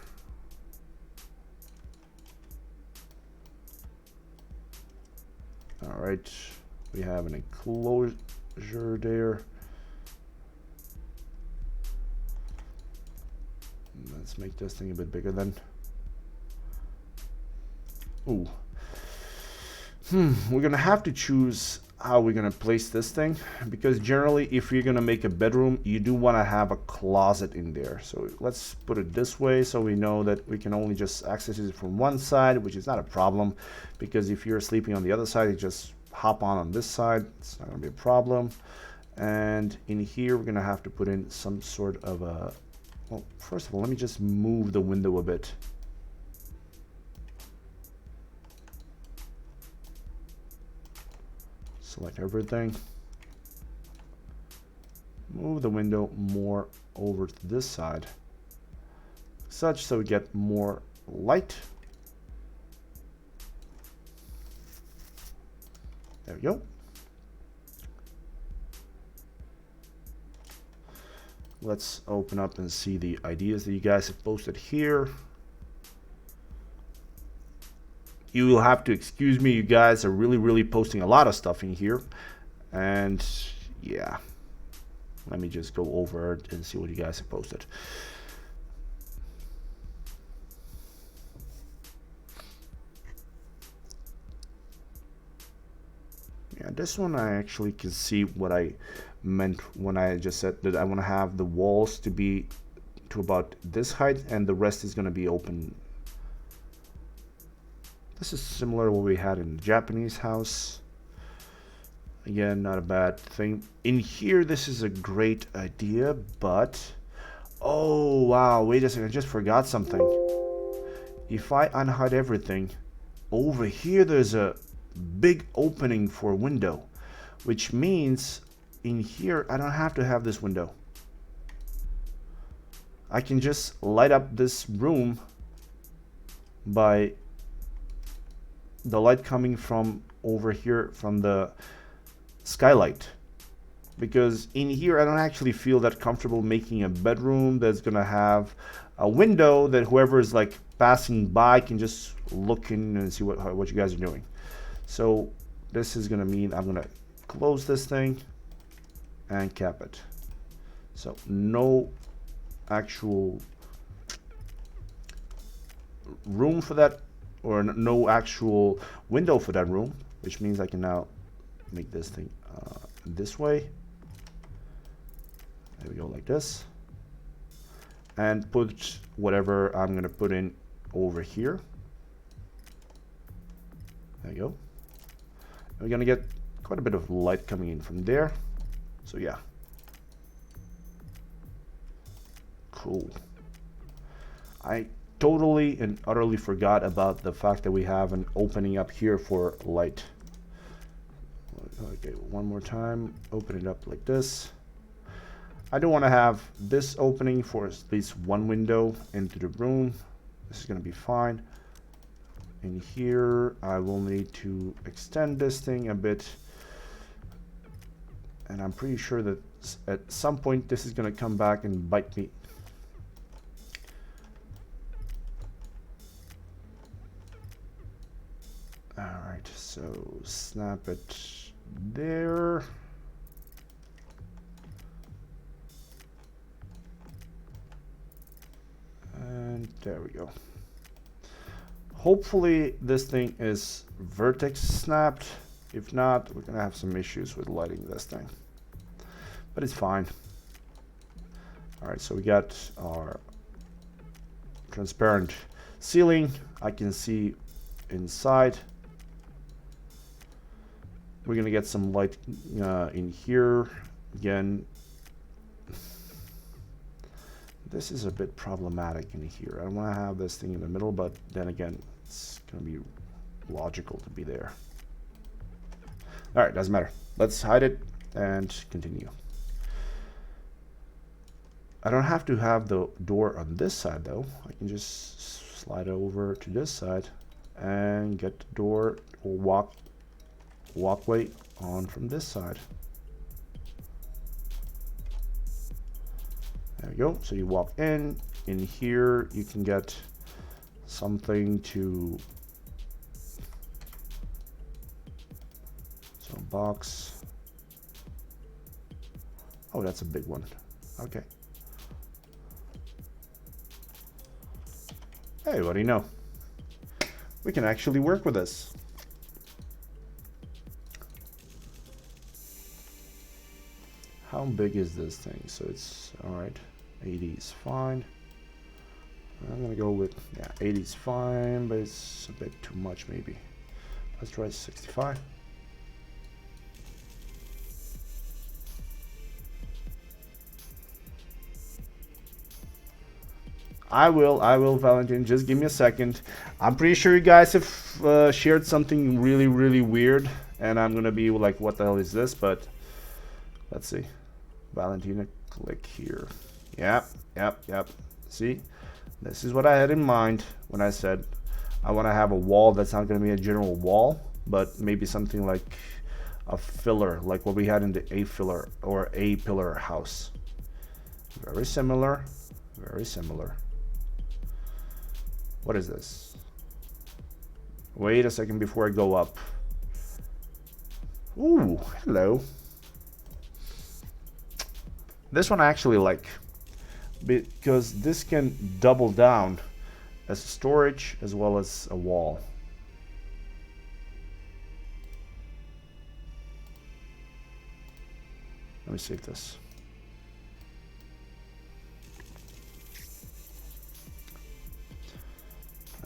All right, we have an enclosure there. Let's make this thing a bit bigger then. Ooh. We're gonna have to choose how we're gonna place this thing, because generally if you're gonna make a bedroom, you do want to have a closet in there. So let's put it this way so we know that we can only just access it from one side, which is not a problem, because if you're sleeping on the other side, you just hop on this side. It's not gonna be a problem. And in here we're gonna have to put in some sort of a, well, first of all, let me just move the window a bit. Select everything. Move the window more over to this side, such so we get more light. There we go. Let's open up and see the ideas that you guys have posted here. You will have to excuse me, you guys are really posting a lot of stuff in here. And yeah, let me just go over it and see what you guys have posted. Yeah, this one I actually can see what I meant when I just said that I want to have the walls to be to about this height and the rest is going to be open. This is similar to what we had in the Japanese house. Again, not a bad thing. In here, this is a great idea, but... oh, wow, wait a second, I just forgot something. If I unhide everything, over here there's a big opening for a window, which means in here, I don't have to have this window. I can just light up this room by the light coming from over here from the skylight, because in here I don't actually feel that comfortable making a bedroom that's gonna have a window that whoever is like passing by can just look in and see what you guys are doing. So this is gonna mean I'm gonna close this thing and cap it, so no actual room for that, or no actual window for that room, which means I can now make this thing this way. There we go, like this, and put whatever I'm gonna put in over here. There you go. We're gonna get quite a bit of light coming in from there. So yeah, cool. I totally and utterly forgot about the fact that we have an opening up here for light. Okay, one more time, open it up like this. I don't want to have this opening for at least one window into the room. This is going to be fine. In here, I will need to extend this thing a bit. And I'm pretty sure that at some point this is going to come back and bite me. Alright, so snap it there. And there we go. Hopefully this thing is vertex snapped. If not, we're gonna have some issues with lighting this thing, but it's fine. All right, so we got our transparent ceiling. I can see inside. We're gonna get some light in here again. This is a bit problematic in here. I want to have this thing in the middle, but then again, it's gonna be logical to be there. All right, doesn't matter. Let's hide it and continue. I don't have to have the door on this side though. I can just slide over to this side and get the door or walkway on from this side. There we go. So you walk in here, you can get something to, so box. Oh, that's a big one. Okay. Hey, what do you know? We can actually work with this. How big is this thing? So it's all right. 80 is fine. I'm gonna go with, yeah, 80 is fine, but it's a bit too much maybe. Let's try 65. I will, Valentin. Just give me a second. I'm pretty sure you guys have shared something really, really weird, and I'm gonna be like, what the hell is this? But let's see. Valentina, click here. Yep. See, this is what I had in mind when I said I want to have a wall that's not going to be a general wall, but maybe something like a filler, like what we had in the A-filler or A-pillar house. Very similar, very similar. What is this? Wait a second before I go up. Ooh, hello. This one I actually like, because this can double down as storage as well as a wall. Let me save this.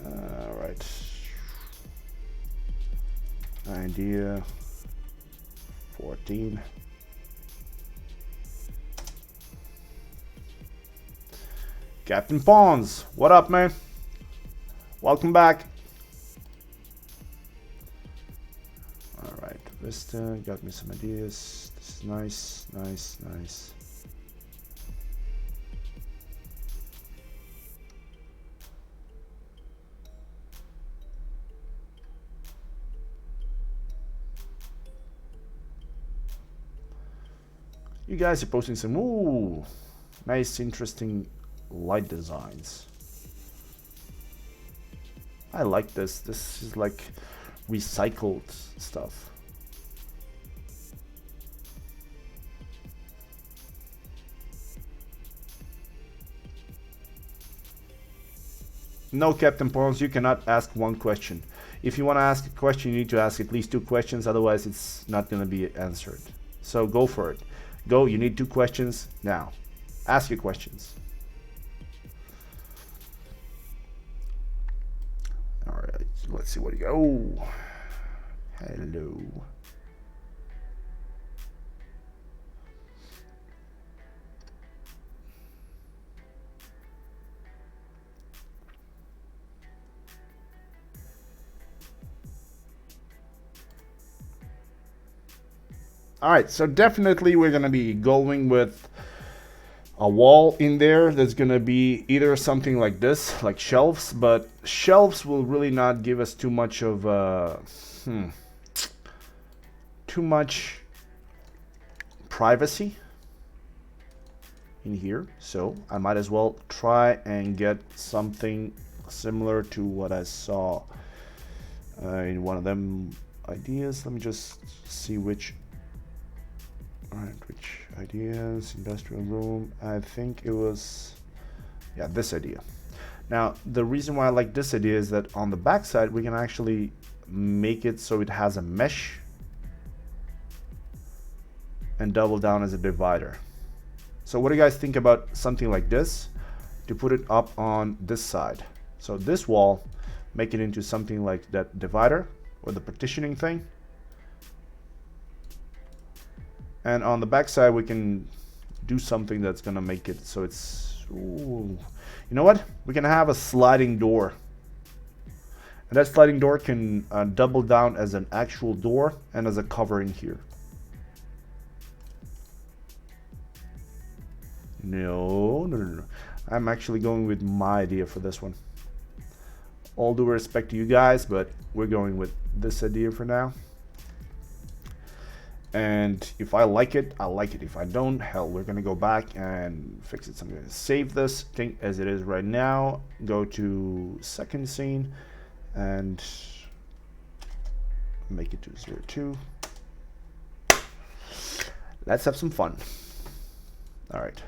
All right. Idea 14. Captain Pawns, what up, man? Welcome back. All right, Vista got me some ideas. This is nice, nice, nice. You guys are posting some nice, interesting light designs. I like this. This is like recycled stuff. No, Captain Pawns, you cannot ask one question. If you want to ask a question, you need to ask at least 2 questions, otherwise it's not going to be answered. So go for it. Go, you need 2 questions now. Ask your questions. Alright, let's see what you got. Oh, hello. Alright, so definitely we're going to be going with a wall in there that's going to be either something like this, like shelves, but shelves will really not give us too much of too much privacy in here. So I might as well try and get something similar to what I saw in one of them ideas. Let me just see which. Alright, which ideas? Industrial room. I think it was, yeah, this idea. Now, the reason why I like this idea is that on the back side, we can actually make it so it has a mesh and double down as a divider. So what do you guys think about something like this to put it up on this side? So this wall, make it into something like that divider or the partitioning thing. And on the back side, we can do something that's gonna make it so it's, ooh. You know what? We can have a sliding door. And that sliding door can double down as an actual door and as a cover in here. No. I'm actually going with my idea for this one. All due respect to you guys, but we're going with this idea for now. And if I like it, I like it. If I don't, hell, we're gonna go back and fix it. So I'm gonna save this thing as it is right now, go to second scene and make it to 02. Let's have some fun. All right.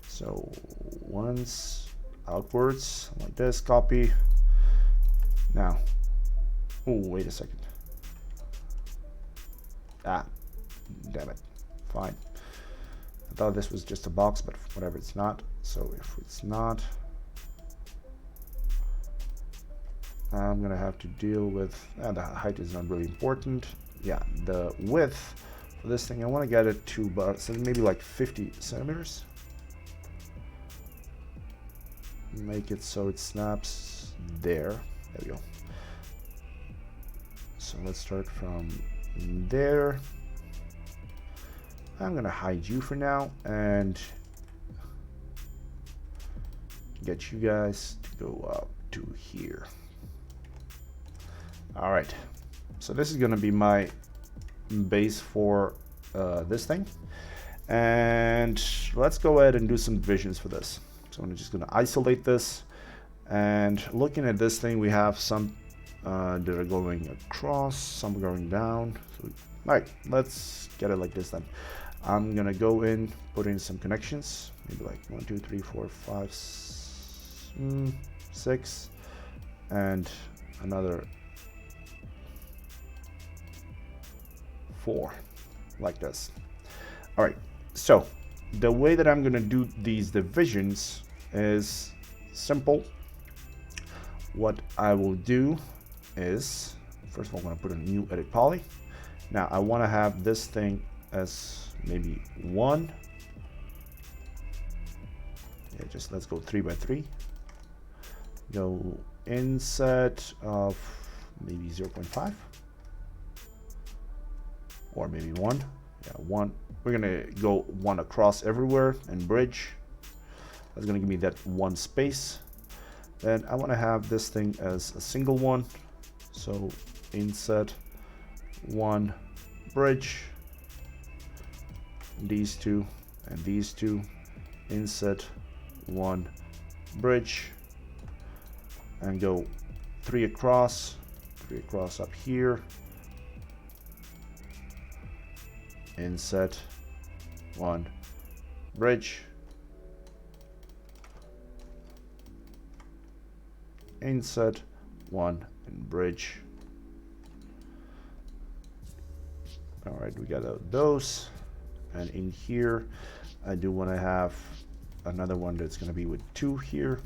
So once outwards like this, copy. Now, oh, wait a second. Ah, damn it. Fine. I thought this was just a box, but whatever, it's not. So if it's not, I'm gonna have to deal with, the height is not really important. Yeah, the width for this thing, I want to get it to about, so maybe like 50 centimeters. Make it so it snaps there. There we go. So let's start from there. I'm gonna hide you for now and get you guys to go up to here. All right, so this is gonna be my base for this thing, and let's go ahead and do some divisions for this. So I'm just gonna isolate this, and looking at this thing, we have some that are going across, some going down. So, all right, let's get it like this then. I'm gonna go in, put in some connections, maybe like 1, 2, 3, 4, 5, 6, and another 4, like this. All right, so the way that I'm gonna do these divisions is simple. What I will do is, first of all, I'm going to put a new edit poly. Now I want to have this thing as maybe 1. Yeah, just let's go 3 by 3. Go inset of maybe 0.5 or maybe 1. Yeah, 1. We're gonna go 1 across everywhere and bridge. That's gonna give me that 1 space. Then I want to have this thing as a single one. So inset 1 bridge, these 2 and these 2, inset 1 bridge, and go 3 across up here, inset 1 bridge, inset 1 and bridge. All right, we got those, and in here I do want to have another one that's going to be with 2 here,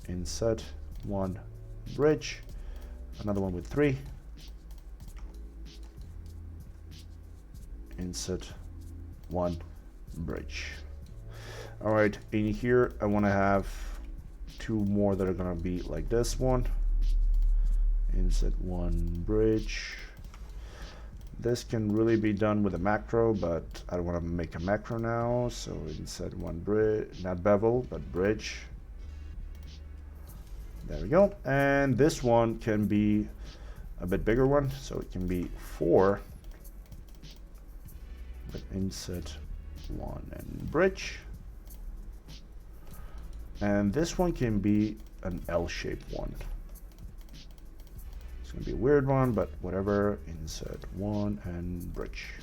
inset 1 bridge, another one with 3, insert 1 bridge. All right, in here I want to have 2 more that are gonna be like this one. Insert 1 bridge. This can really be done with a macro, but I don't want to make a macro now, so insert 1 bridge, not bevel, but bridge. There we go. And this one can be a bit bigger one, so it can be 4. But insert 1 and bridge. And this one can be an L-shaped one. It's gonna be a weird one, but whatever. Insert 1 and bridge.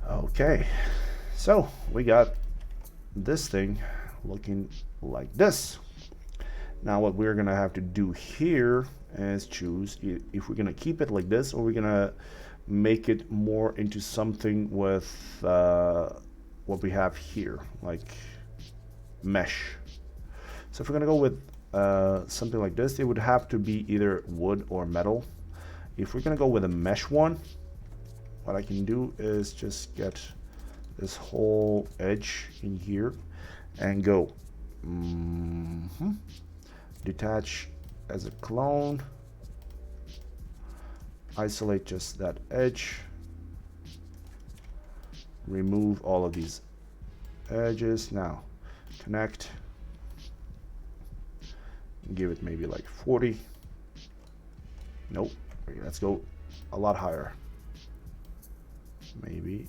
Okay, so we got this thing looking like this. Now what we're gonna have to do here is choose if we're gonna keep it like this, or we're gonna make it more into something with what we have here, like mesh. So if we're gonna go with something like this, it would have to be either wood or metal. If we're gonna go with a mesh one, what I can do is just get this whole edge in here and go detach as a clone, isolate just that edge, remove all of these edges. Now connect, give it maybe like 40. Nope, let's go a lot higher. Maybe,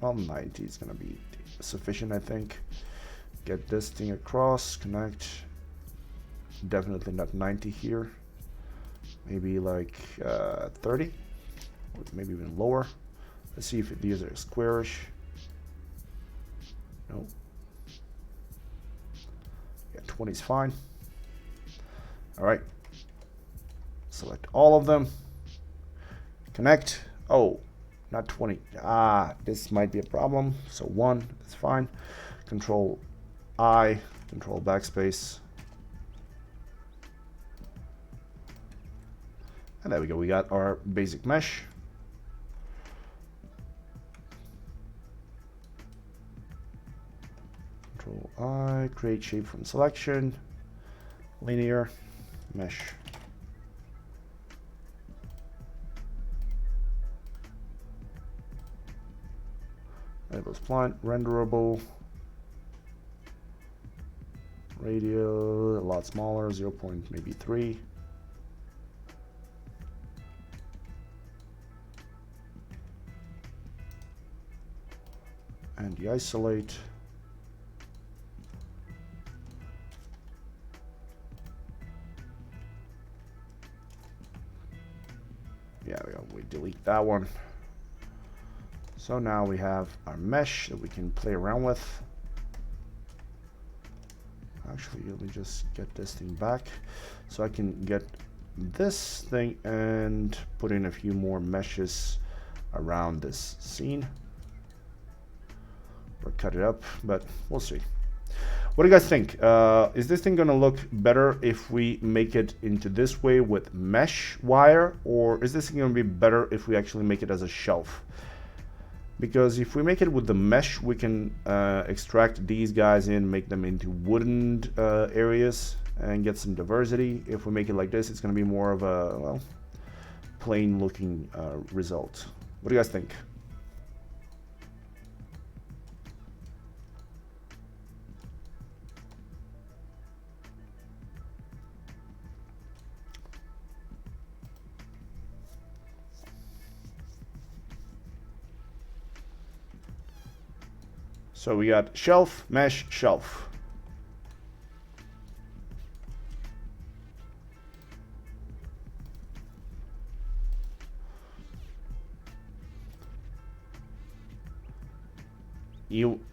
well, 90 is gonna be sufficient, I think. Get this thing across, connect. Definitely not 90 here. Maybe like 30, or maybe even lower. Let's see if these are squarish. No. Yeah, 20 is fine. All right. Select all of them. Connect. Oh, not 20. Ah, this might be a problem. So 1, that's fine. Control I, control backspace. And there we go. We got our basic mesh. Control I, create shape from selection, linear, mesh. Label spline, renderable, radial, a lot smaller, 0. Maybe 3. And de-isolate. Yeah, we delete that one. So now we have our mesh that we can play around with. Actually, let me just get this thing back so I can get this thing and put in a few more meshes around this scene. Or cut it up, but we'll see. What do you guys think? Is this thing gonna look better if we make it into this way with mesh wire, or is this thing gonna be better if we actually make it as a shelf? Because if we make it with the mesh, we can extract these guys in, make them into wooden areas and get some diversity. If we make it like this, it's gonna be more of a, well, plain looking result. What do you guys think? So we got shelf, mesh, shelf.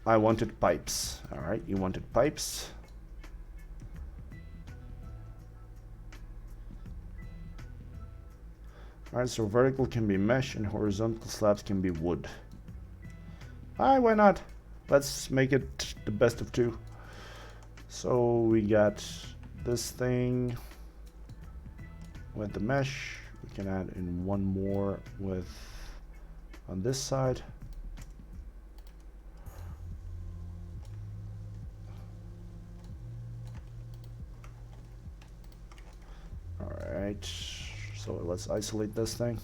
I wanted pipes. All right, you wanted pipes. All right, so vertical can be mesh and horizontal slabs can be wood. All right, why not? Let's make it the best of two. So we got this thing with the mesh. We can add in one more with on this side. All right, so let's isolate this thing.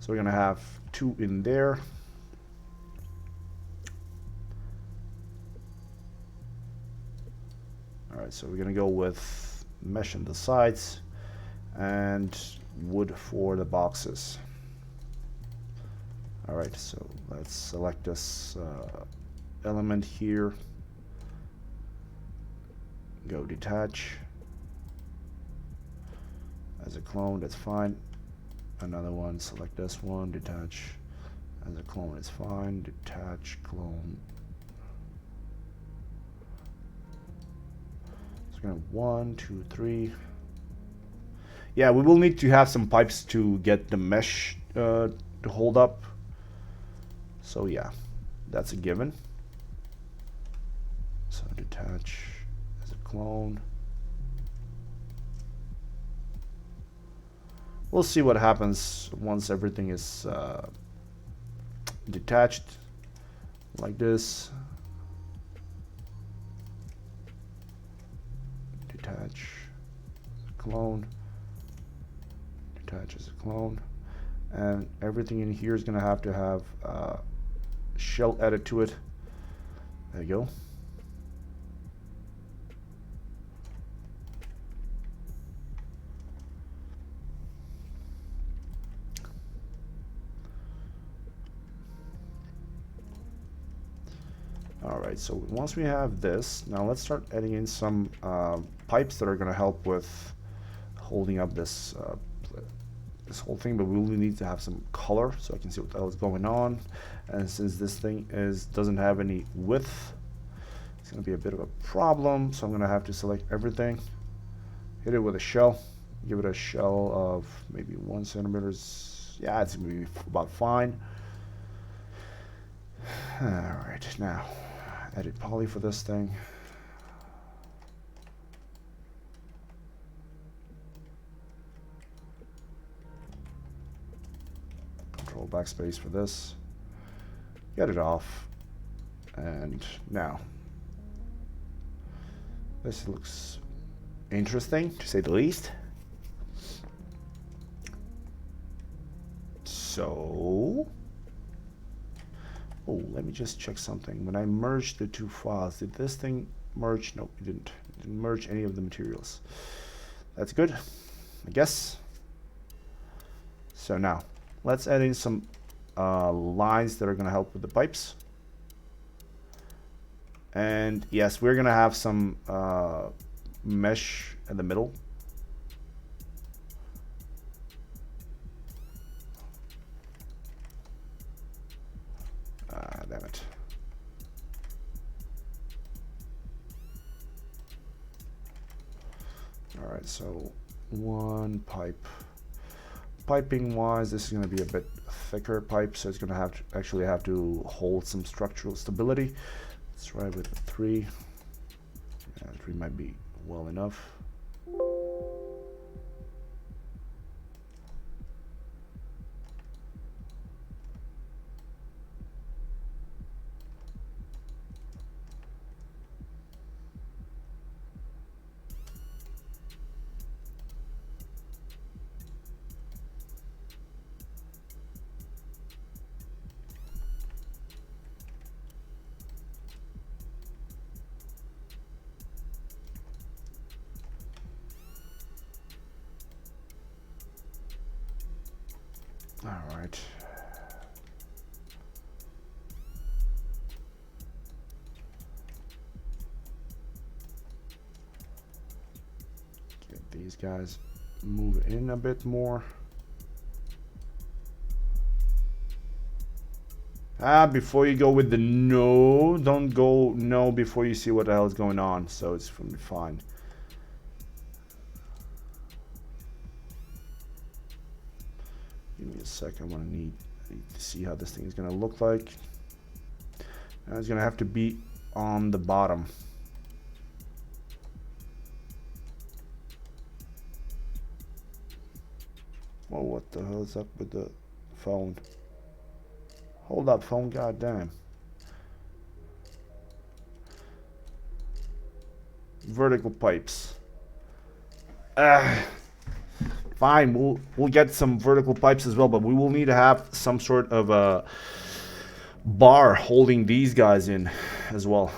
So we're gonna have 2 in there. Alright, so we're gonna go with mesh on the sides and wood for the boxes. Alright, so let's select this element here. Go detach. As a clone, that's fine. Another one, select this one, detach. As a clone, it's fine. Detach, clone. We're gonna 1, 2, 3. Yeah, we will need to have some pipes to get the mesh to hold up. So yeah, that's a given. So detach as a clone. We'll see what happens once everything is detached like this. Detach, clone, detach as a clone, and everything in here is going to have shell added to it. There you go. Alright, so once we have this, now let's start adding in some pipes that are going to help with holding up this this whole thing, but we will need to have some color so I can see what the hell is going on. And since this thing doesn't have any width, it's going to be a bit of a problem, so I'm going to have to select everything, hit it with a shell, give it a shell of maybe 1 centimeters. Yeah, it's going to be about fine. Alright, now edit poly for this thing. Control backspace for this. Get it off. And now this looks interesting, to say the least. So, oh, let me just check something. When I merged the two files, did this thing merge? No, it didn't. It didn't merge any of the materials. That's good, I guess. So now, let's add in some lines that are going to help with the pipes. And yes, we're going to have some mesh in the middle. Damn it. All right, so one pipe. Piping wise, this is going to be a bit thicker pipe, so it's going to have to actually have to hold some structural stability. Let's try with 3. Yeah, 3 might be well enough. All right. Get these guys move in a bit more. Before you go with the no, don't go no before you see what the hell is going on. So it's from the fine. Give me a sec. I need to see how this thing is going to look like. And it's going to have to be on the bottom. Oh, what the hell is up with the phone? Hold up, phone, goddamn. Vertical pipes. Fine, we'll get some vertical pipes as well, but we will need to have some sort of a bar holding these guys in as well.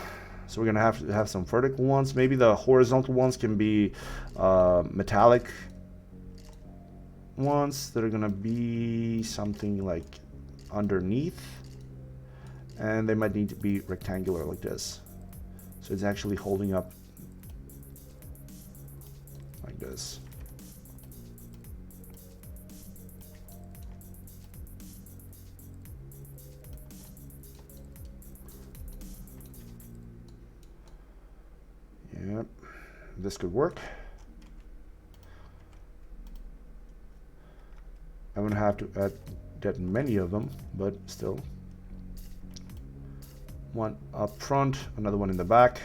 So we're gonna have to have some vertical ones. Maybe the horizontal ones can be metallic ones that are gonna be something like underneath, and they might need to be rectangular like this, so it's actually holding up like this. Yep, this could work. I'm gonna have to add that many of them, but still. One up front, another one in the back.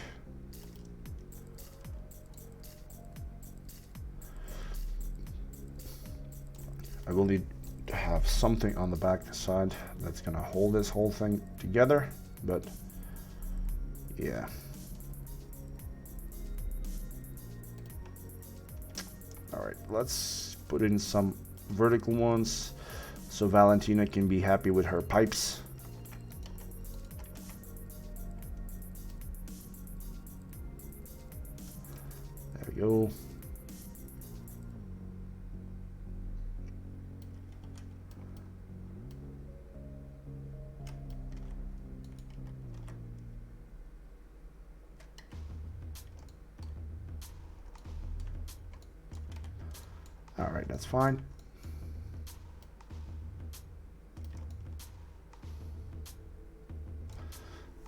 will need to have something on the back side that's gonna hold this whole thing together, but yeah. Alright, let's put in some vertical ones so Valentina can be happy with her pipes. There we go. Alright, that's fine.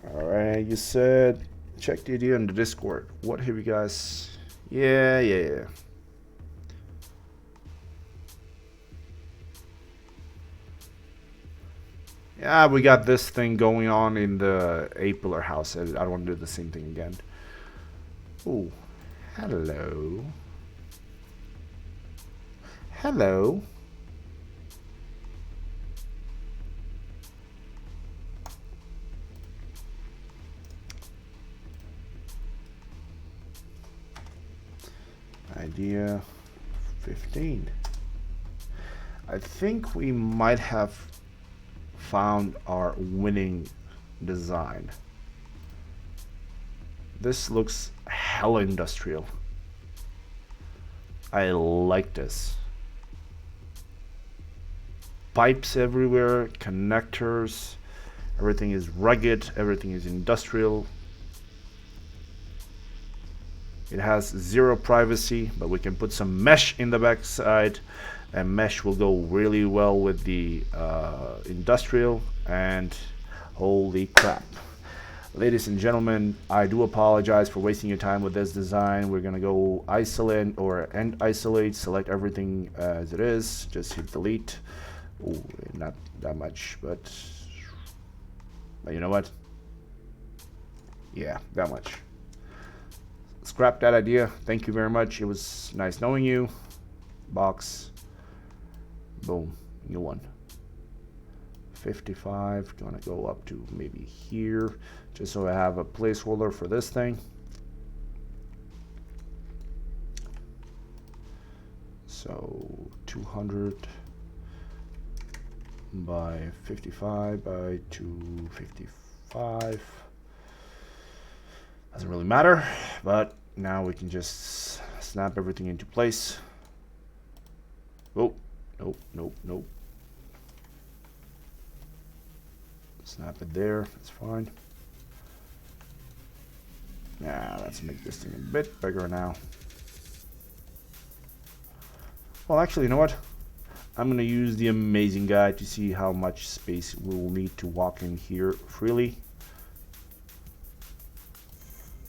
Alright, you said check the idea on the Discord. What have you guys... Yeah. Yeah, we got this thing going on in the A-pillar house. I don't want to do the same thing again. Oh, hello. Hello. Idea 15. I think we might have found our winning design. This looks hella industrial. I like this. Pipes everywhere, connectors, everything is rugged, everything is industrial. It has zero privacy, but we can put some mesh in the backside, and mesh will go really well with the industrial. And holy crap, ladies and gentlemen, I do apologize for wasting your time with this design. We're gonna go isolate or end isolate, select everything as it is, just hit delete. Ooh, not that much, but you know what? Yeah, that much. Scrap that idea. Thank you very much. It was nice knowing you. Box. Boom. New one. 55. Gonna go up to maybe here, just so I have a placeholder for this thing. So 200 by 55 by 255. Doesn't really matter, but now we can just snap everything into place. Oh, nope. Snap it there, that's fine. Now let's make this thing a bit bigger now. Well, actually, you know what? I'm gonna use the amazing guy to see how much space we will need to walk in here freely.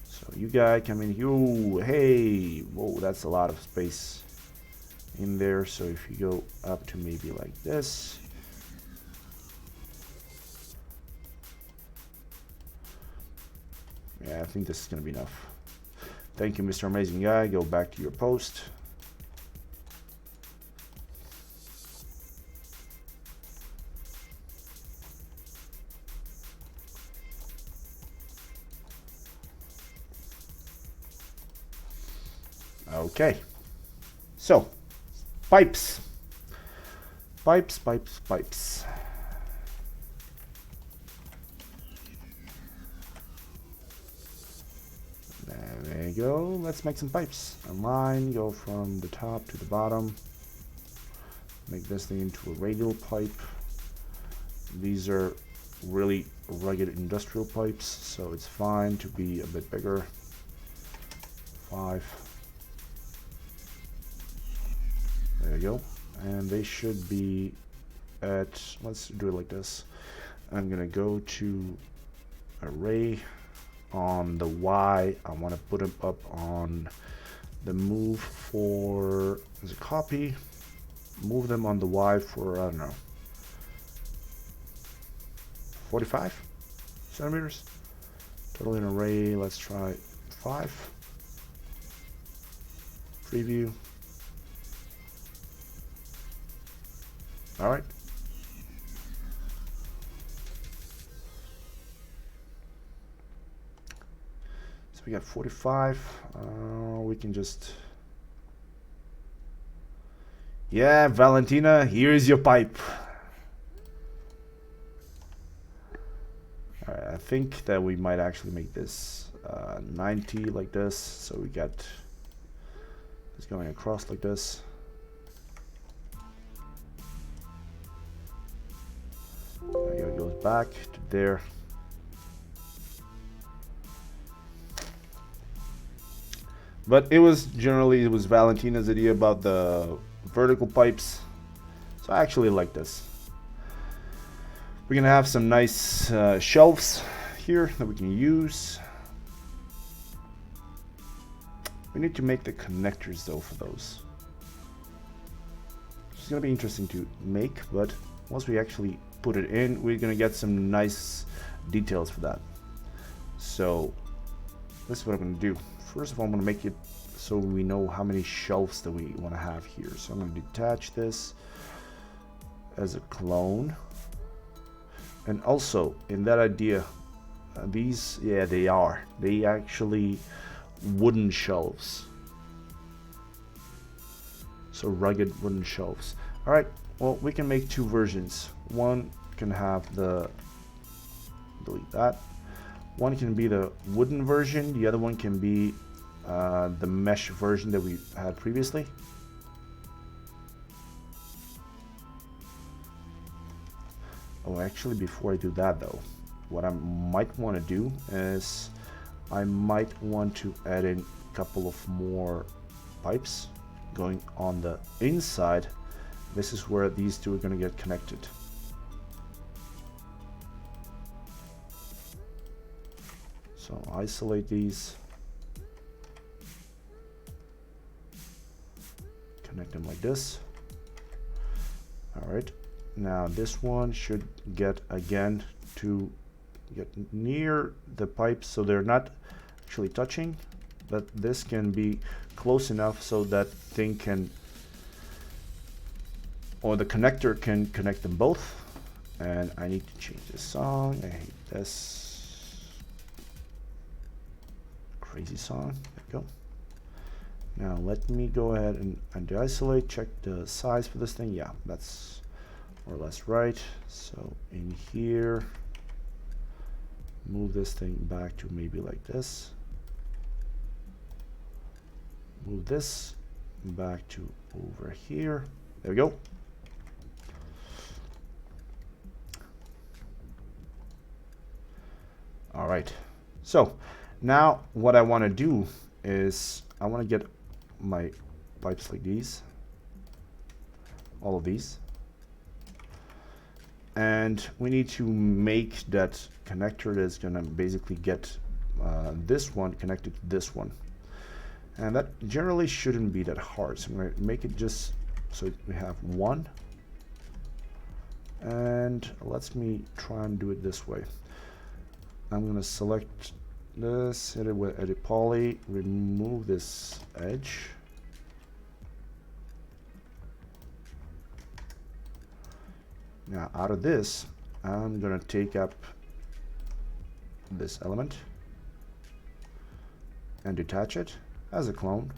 So you guys come in here. Hey, whoa, that's a lot of space in there. So if you go up to maybe like this. Yeah, I think this is gonna be enough. Thank you, Mr. Amazing Guy. Go back to your post. Okay, so pipes. There you go. Let's make some pipes. A line, go from the top to the bottom. Make this thing into a radial pipe. These are really rugged industrial pipes, so it's fine to be a bit bigger. 5. There you go. And they should be at, let's do it like this. I'm gonna go to array. On the Y, I want to put them up on the move for as a copy. Move them on the Y for, I don't know, 45 centimeters. Total in array, let's try 5. Preview. All right. So we got 45. We can just... Yeah, Valentina, here is your pipe. All right, I think that we might actually make this 90 like this. So we got this going across like this. It goes back to there. But it was Valentina's idea about the vertical pipes. So I actually like this. We're gonna have some nice shelves here that we can use. We need to make the connectors though for those. It's gonna be interesting to make, but once we actually put it in, we're gonna get some nice details for that. So this is what I'm gonna do. First of all, I'm gonna make it so we know how many shelves that we want to have here. So I'm gonna detach this as a clone. And also in that idea, these, yeah, they actually wooden shelves. So rugged wooden shelves. All right, well, we can make two versions. One can have the, delete that. One can be the wooden version. The other one can be the mesh version that we had previously. Oh, actually, before I do that though, what I might want to do is I might want to add in a couple of more pipes going on the inside. This is where these two are going to get connected. So isolate these, connect them like this. All right. Now this one should get again to get near the pipes so they're not actually touching, but this can be close enough so that thing can, or the connector can connect them both. And I need to change this song. I hate this crazy song. There we go. Now let me go ahead and isolate, check the size for this thing. Yeah, that's more or less right. So in here, move this thing back to maybe like this. Move this back to over here. There we go. All right. So now what I want to do is I want to get my pipes like these, all of these. And we need to make that connector that's going to basically get this one connected to this one. And that generally shouldn't be that hard. So I'm going to make it just so we have one. And let me try and do it this way. I'm going to select this, hit it with Edit Poly, remove this edge. Now out of this, I'm going to take up this element and detach it as a clone.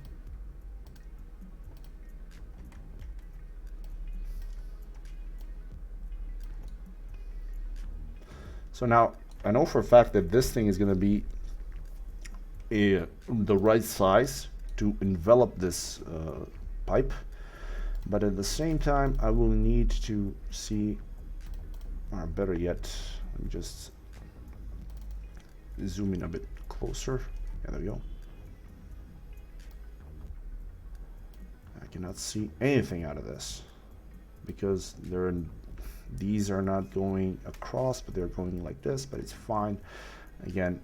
So now I know for a fact that this thing is going to be the right size to envelop this pipe. But at the same time, I will need to see, or better yet, let me just zoom in a bit closer. Yeah, there we go. I cannot see anything out of this because these are not going across, but they're going like this, but it's fine. Again,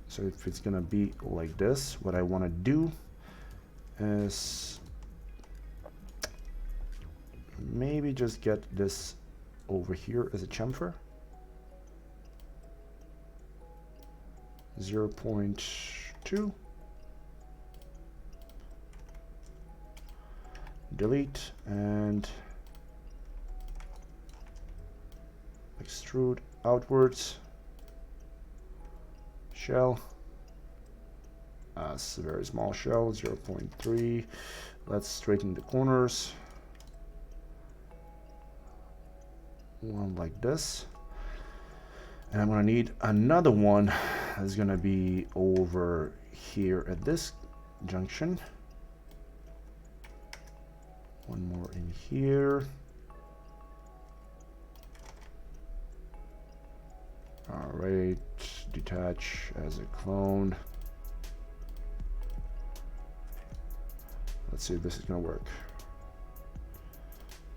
so if it's gonna be like this, what I want to do is maybe just get this over here as a chamfer. 0.2. Delete and extrude outwards. Shell. It's a very small shell, 0.3. Let's straighten the corners. One like this. And I'm gonna need another one that's gonna be over here at this junction. One more in here. All right, detach as a clone. Let's see if this is gonna work.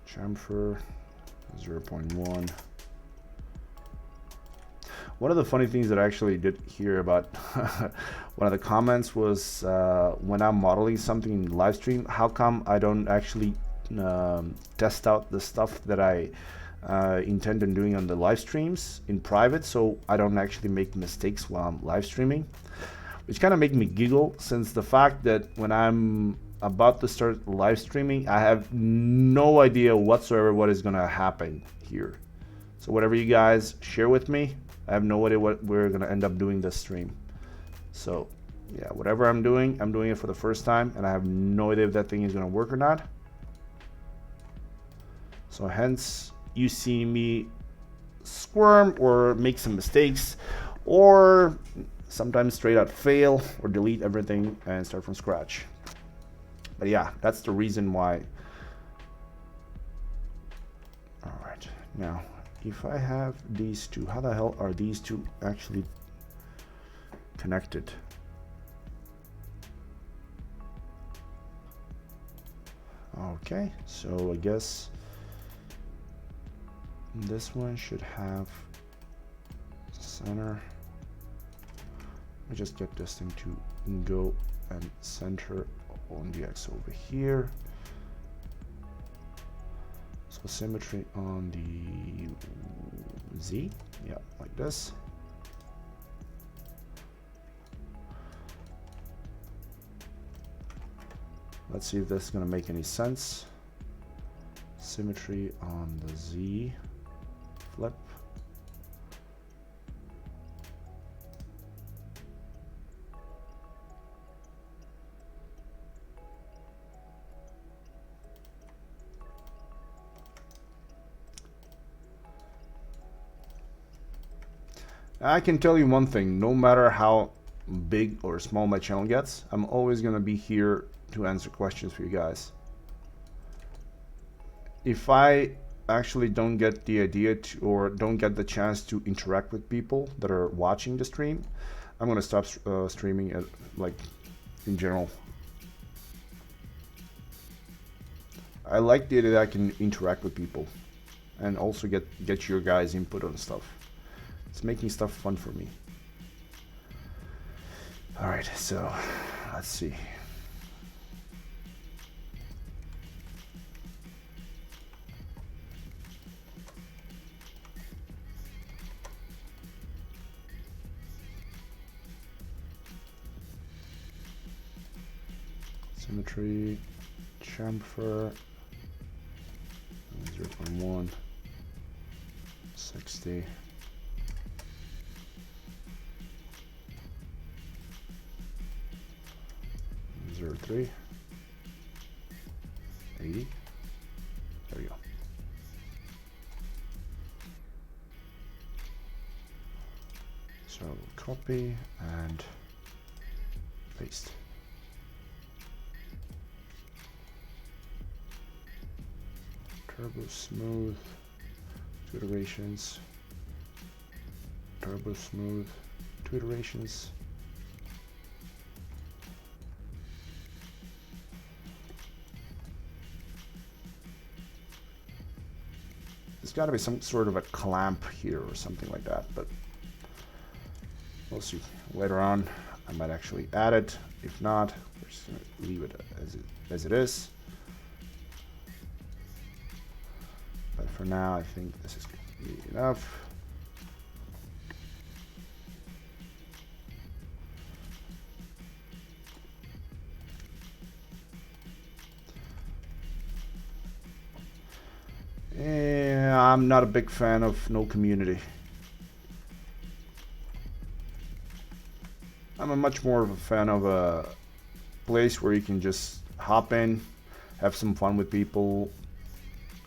Chamfer, 0.1. One of the funny things that I actually did hear about one of the comments was when I'm modeling something in live stream, how come I don't actually test out the stuff that I intend on doing on the live streams in private, so I don't actually make mistakes while I'm live streaming, which kind of make me giggle, since the fact that when I'm about to start live streaming, I have no idea whatsoever what is gonna happen here. So whatever you guys share with me, I have no idea what we're gonna end up doing this stream. So yeah, whatever I'm doing it for the first time, and I have no idea if that thing is gonna work or not. So hence you see me squirm or make some mistakes, or sometimes straight out fail or delete everything and start from scratch. But yeah, that's the reason why. All right, now if I have these two, how the hell are these two actually connected? Okay, so I guess this one should have center. Let me just get this thing to go and center on the X over here. So symmetry on the Z, yeah, like this. Let's see if this is going to make any sense. Symmetry on the Z, flip. I can tell you one thing, no matter how big or small my channel gets, I'm always going to be here to answer questions for you guys. If I actually don't get the idea to, or don't get the chance to interact with people that are watching the stream, I'm going to stop streaming at, like, in general. I like the idea that I can interact with people and also get your guys' input on stuff. It's making stuff fun for me. All right, so let's see. Symmetry, chamfer, 0.1, 60. 0.3, 80. There we go. So copy and paste. Turbo smooth, 2 iterations. Turbo smooth, 2 iterations. There's got to be some sort of a clamp here or something like that, but we'll see. Later on, I might actually add it. If not, we're just going to leave it as it is. But for now, I think this is going to be enough. Yeah, I'm not a big fan of no community. I'm a much more of a fan of a place where you can just hop in, have some fun with people,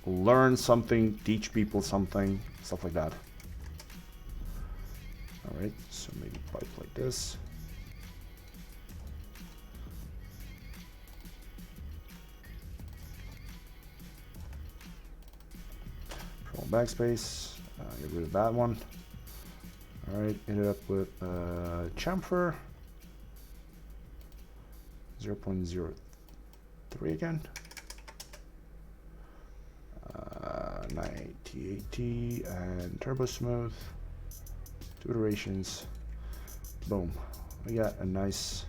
learn something, teach people something, stuff like that. Alright, so maybe pipe like this. Control backspace, get rid of that one. Alright, ended up with chamfer 0.03 again. 9080 and turbo smooth. 2 iterations. Boom. We got a nice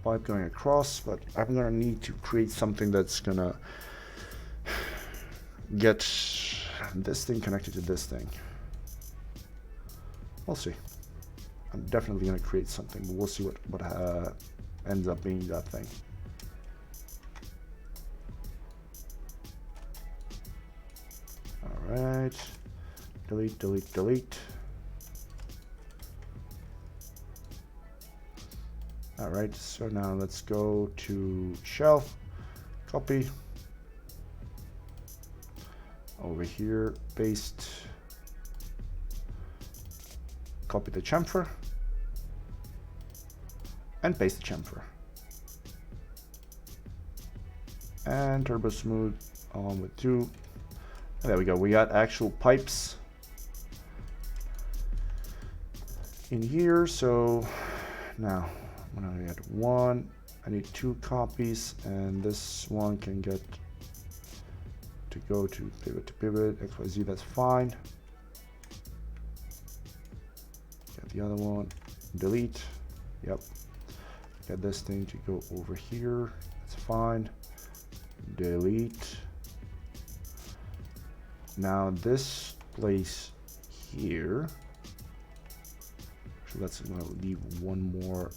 pipe going across, but I'm gonna need to create something that's gonna get this thing connected to this thing. We'll see. I'm definitely gonna create something, but we'll see what ends up being that thing. All right, delete, delete, delete. All right, so now let's go to shell, copy, over here, paste, copy the chamfer, and paste the chamfer. And turbo smooth along with 2. And there we go, we got actual pipes in here. So now when I get 1, I need 2 copies, and this one can get to go to pivot, XYZ, that's fine. Get the other one, delete, yep. Get this thing to go over here, that's fine. Delete. Now this place here, so that's going to leave one more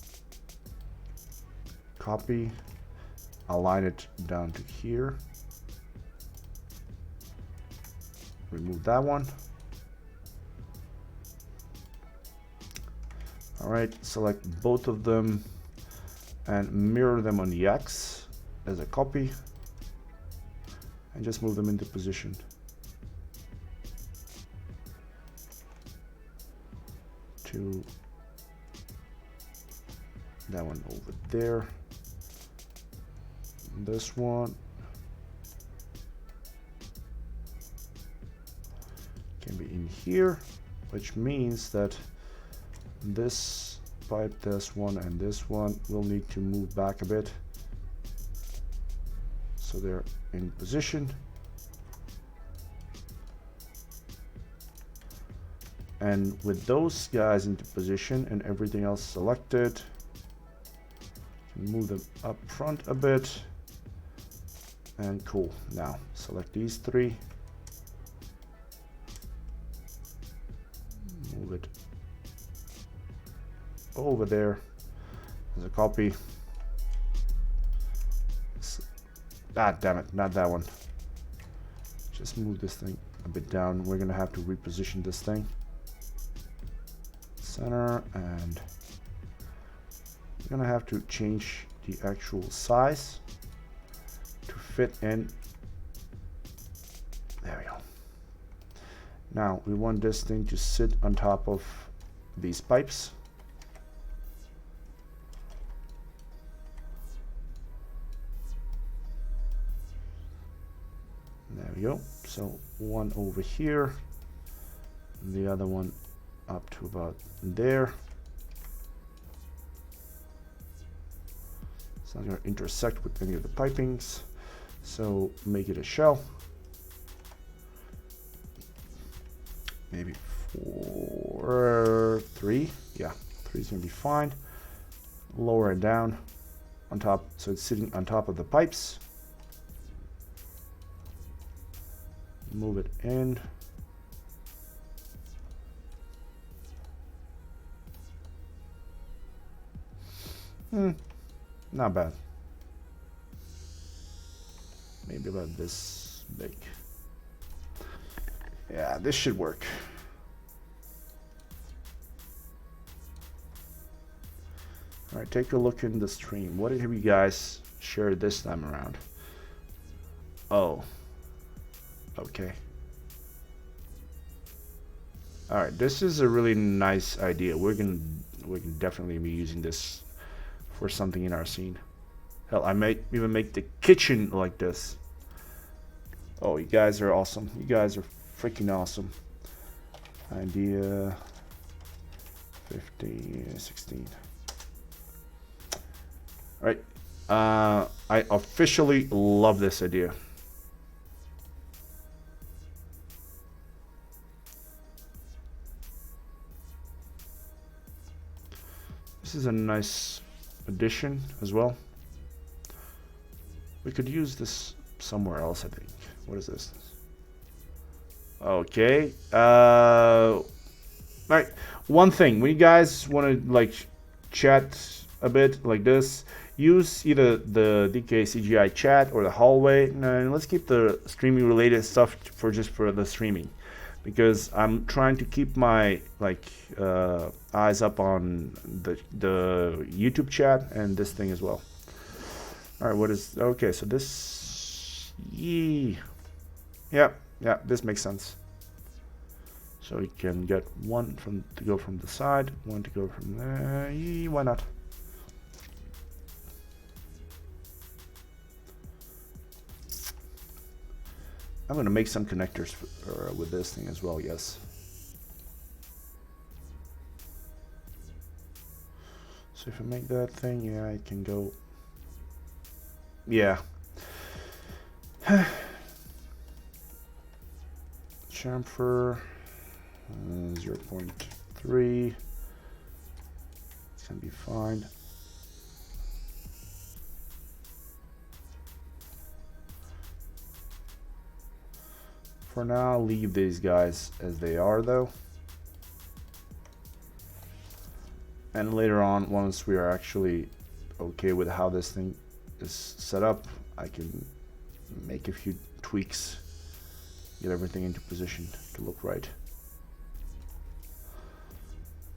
copy, align it down to here, remove that one. All right, select both of them and mirror them on the X as a copy, and just move them into position. To that one over there. This one can be in here, which means that this pipe, this one, and this one will need to move back a bit so they're in position. And with those guys into position and everything else selected, move them up front a bit, and cool. Now select these 3, move it over there as a copy. Ah, damn it, not that one. Just move this thing a bit down. We're gonna have to reposition this thing. Center, and we're gonna have to change the actual size to fit in. There we go. Now we want this thing to sit on top of these pipes. There we go. So one over here, the other one up to about there. It's not going to intersect with any of the pipings, so make it a shell. Maybe 3. Yeah, 3 is going to be fine. Lower it down on top, so it's sitting on top of the pipes. Move it in. Not bad. Maybe about this big. Yeah, this should work. All right, take a look in the stream. What have you guys shared this time around? Oh, okay. All right, this is a really nice idea. We can definitely be using this for something in our scene. Hell, I might even make the kitchen like this. Oh, you guys are awesome. You guys are freaking awesome. Idea 16. All right. I officially love this idea. This is a nice addition as well. We could use this somewhere else, I think. What is this? Okay. All right. One thing, when you guys want to like chat a bit like this, use either the DK CGI chat or the hallway. And let's keep the streaming related stuff for just for the streaming, because I'm trying to keep my like eyes up on the YouTube chat and this thing as well. All right, what is okay? So this, yeah, this makes sense. So we can get one to go from the side, one to go from there. Why not? I'm gonna make some connectors with this thing as well. Yes. So if I make that thing, yeah, I can go. Yeah. Chamfer 0.3. It's gonna be fine. For now, I'll leave these guys as they are though. And later on, once we are actually okay with how this thing is set up, I can make a few tweaks, get everything into position to look right.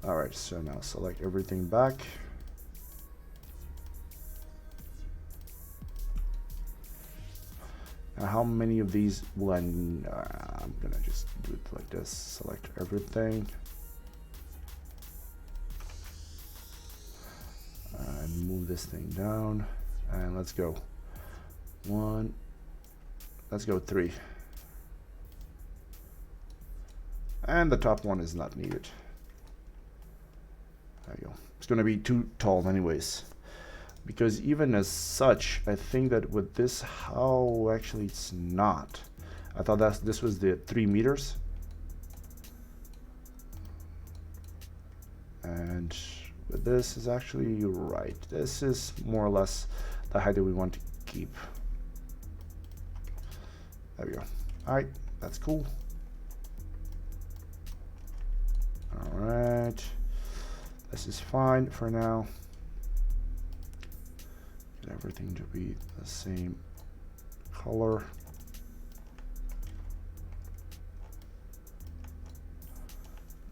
All right, so now select everything back. Now how many of these will I'm gonna just do it like this, select everything. And move this thing down, and let's go. One, let's go 3. And the top one is not needed. There you go. It's gonna be too tall anyways. Because even as such, I think that with this, how actually it's not. I thought that this was the 3 meters. And but this is actually right. This is more or less the height that we want to keep. There we go. All right, that's cool. All right, this is fine for now. Get everything to be the same color.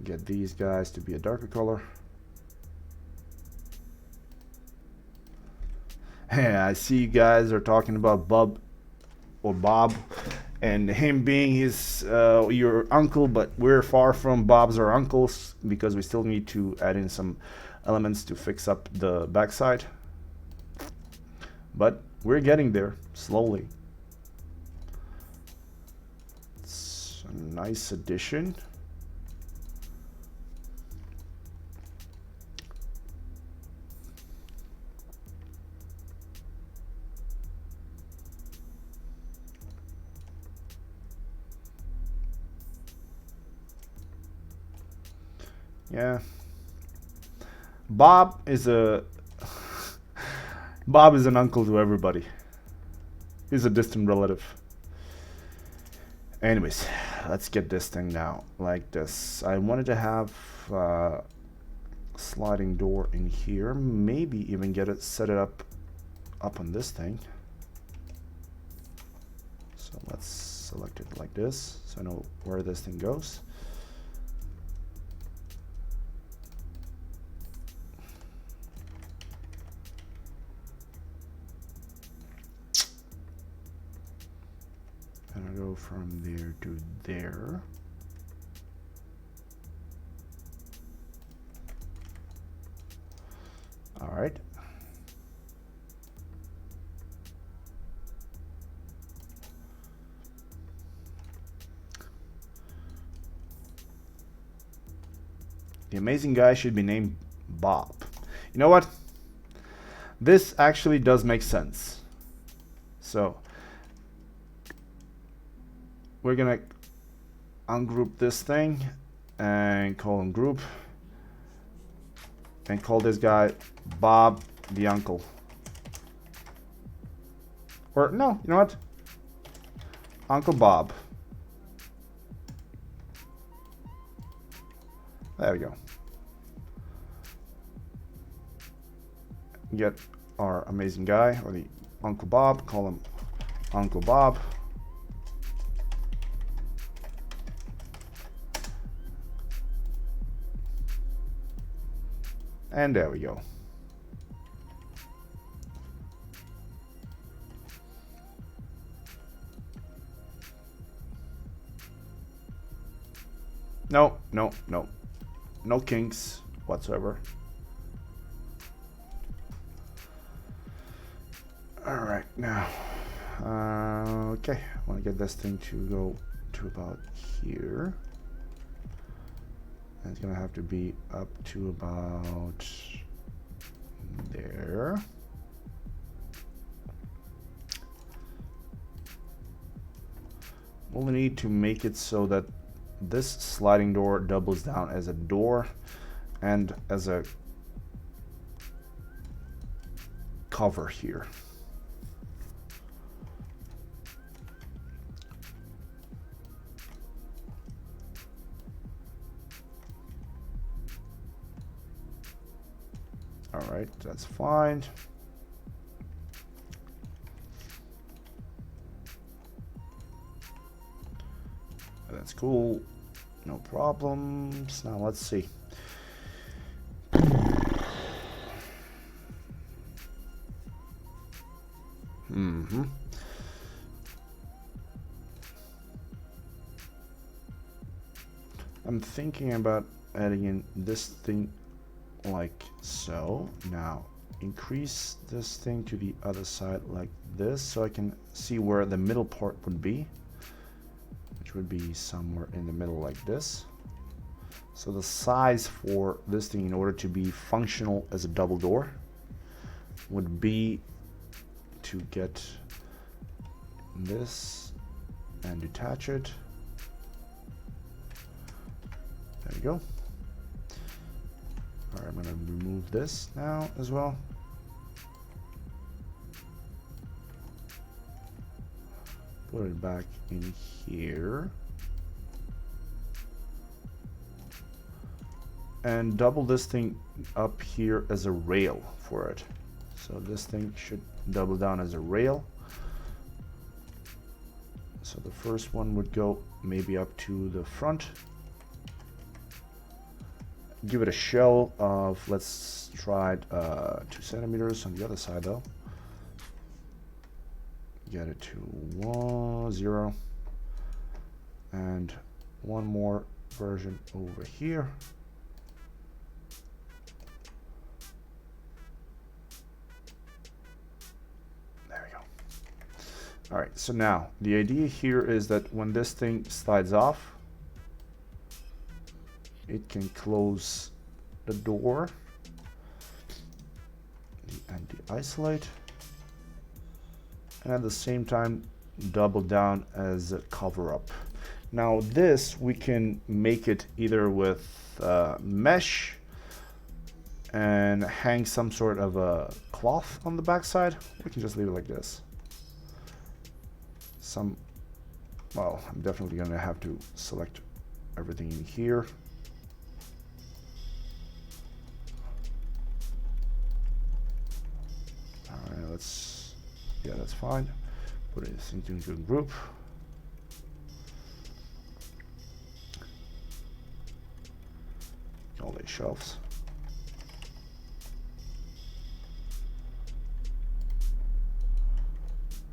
Get these guys to be a darker color. Yeah, I see you guys are talking about Bob and him being his your uncle, but we're far from Bob's or uncles because we still need to add in some elements to fix up the backside. But we're getting there slowly. It's a nice addition. Yeah. Bob is an uncle to everybody. He's a distant relative. Anyways, let's get this thing now like this. I wanted to have a sliding door in here, maybe even set it up on this thing. So let's select it like this so I know where this thing goes. And I go from there to there. All right. The amazing guy should be named Bob. You know what? This actually does make sense. So we're gonna ungroup this thing and call him group and call this guy Bob the uncle. Or no, you know what? Uncle Bob. There we go. Get our amazing guy, or the Uncle Bob, call him Uncle Bob. And there we go. No, no, no. No kinks whatsoever. All right, now, okay, I want to get this thing to go to about here. And it's gonna have to be up to about there. We'll need to make it so that this sliding door doubles down as a door and as a cover here. All right, that's fine. That's cool, no problems. Now let's see. I'm thinking about adding in this thing like so. Now increase this thing to the other side like this so I can see where the middle part would be, which would be somewhere in the middle like this. So the size for this thing, in order to be functional as a double door, would be to get this and detach it. There you go. All right, I'm going to remove this now as well. Put it back in here. And double this thing up here as a rail for it. So this thing should double down as a rail. So the first one would go maybe up to the front. Give it a shell of, let's try it 2 centimeters on the other side though. Get it to 0. And one more version over here. There we go. All right, so now the idea here is that when this thing slides off, it can close the door, the anti-isolate, and at the same time double down as a cover up. Now this, we can make it either with mesh and hang some sort of a cloth on the backside. We can just leave it like this. Well, I'm definitely gonna have to select everything in here. Yeah, that's fine. Put it into a group. shelves.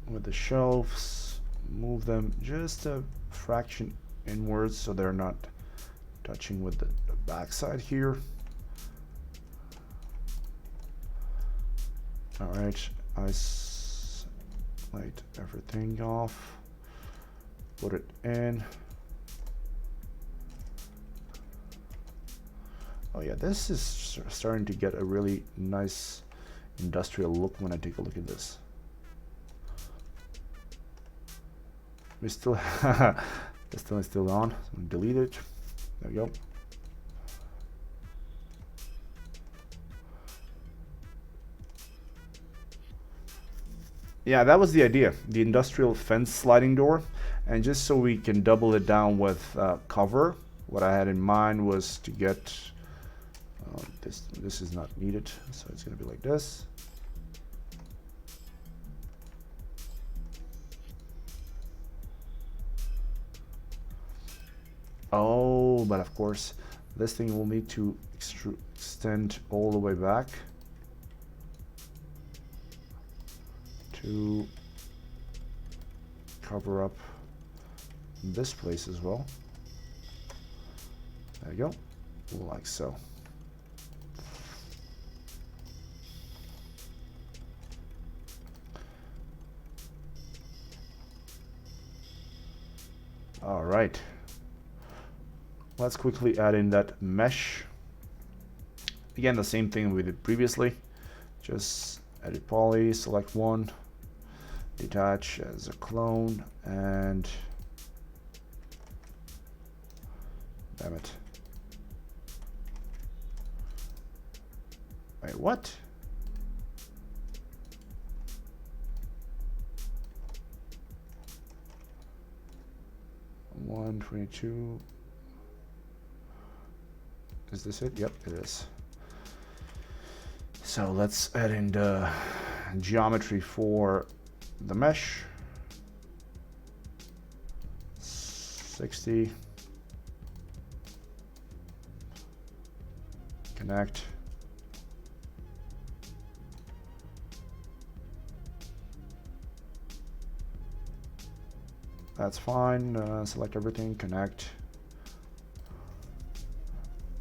With the shelves, move them just a fraction inwards so they're not touching with the backside here. All right, isolate everything off, put it in. Oh yeah, this is starting to get a really nice industrial look when I take a look at this. We still this thing is still on, so I'm gonna delete it. There we go. Yeah, that was the idea, the industrial fence sliding door. And just so we can double it down with cover, what I had in mind was to get this is not needed, so it's going to be like this. Oh, but of course, this thing will need to extend all the way back to cover up this place as well. There you go, like so. All right. Let's quickly add in that mesh. Again, the same thing we did previously. Just edit poly, select one, detach as a clone, and damn it. Wait, what? $122. Is this it? Yep, it is. So let's add in the geometry for the mesh. 60. Connect. That's fine. Select everything, connect.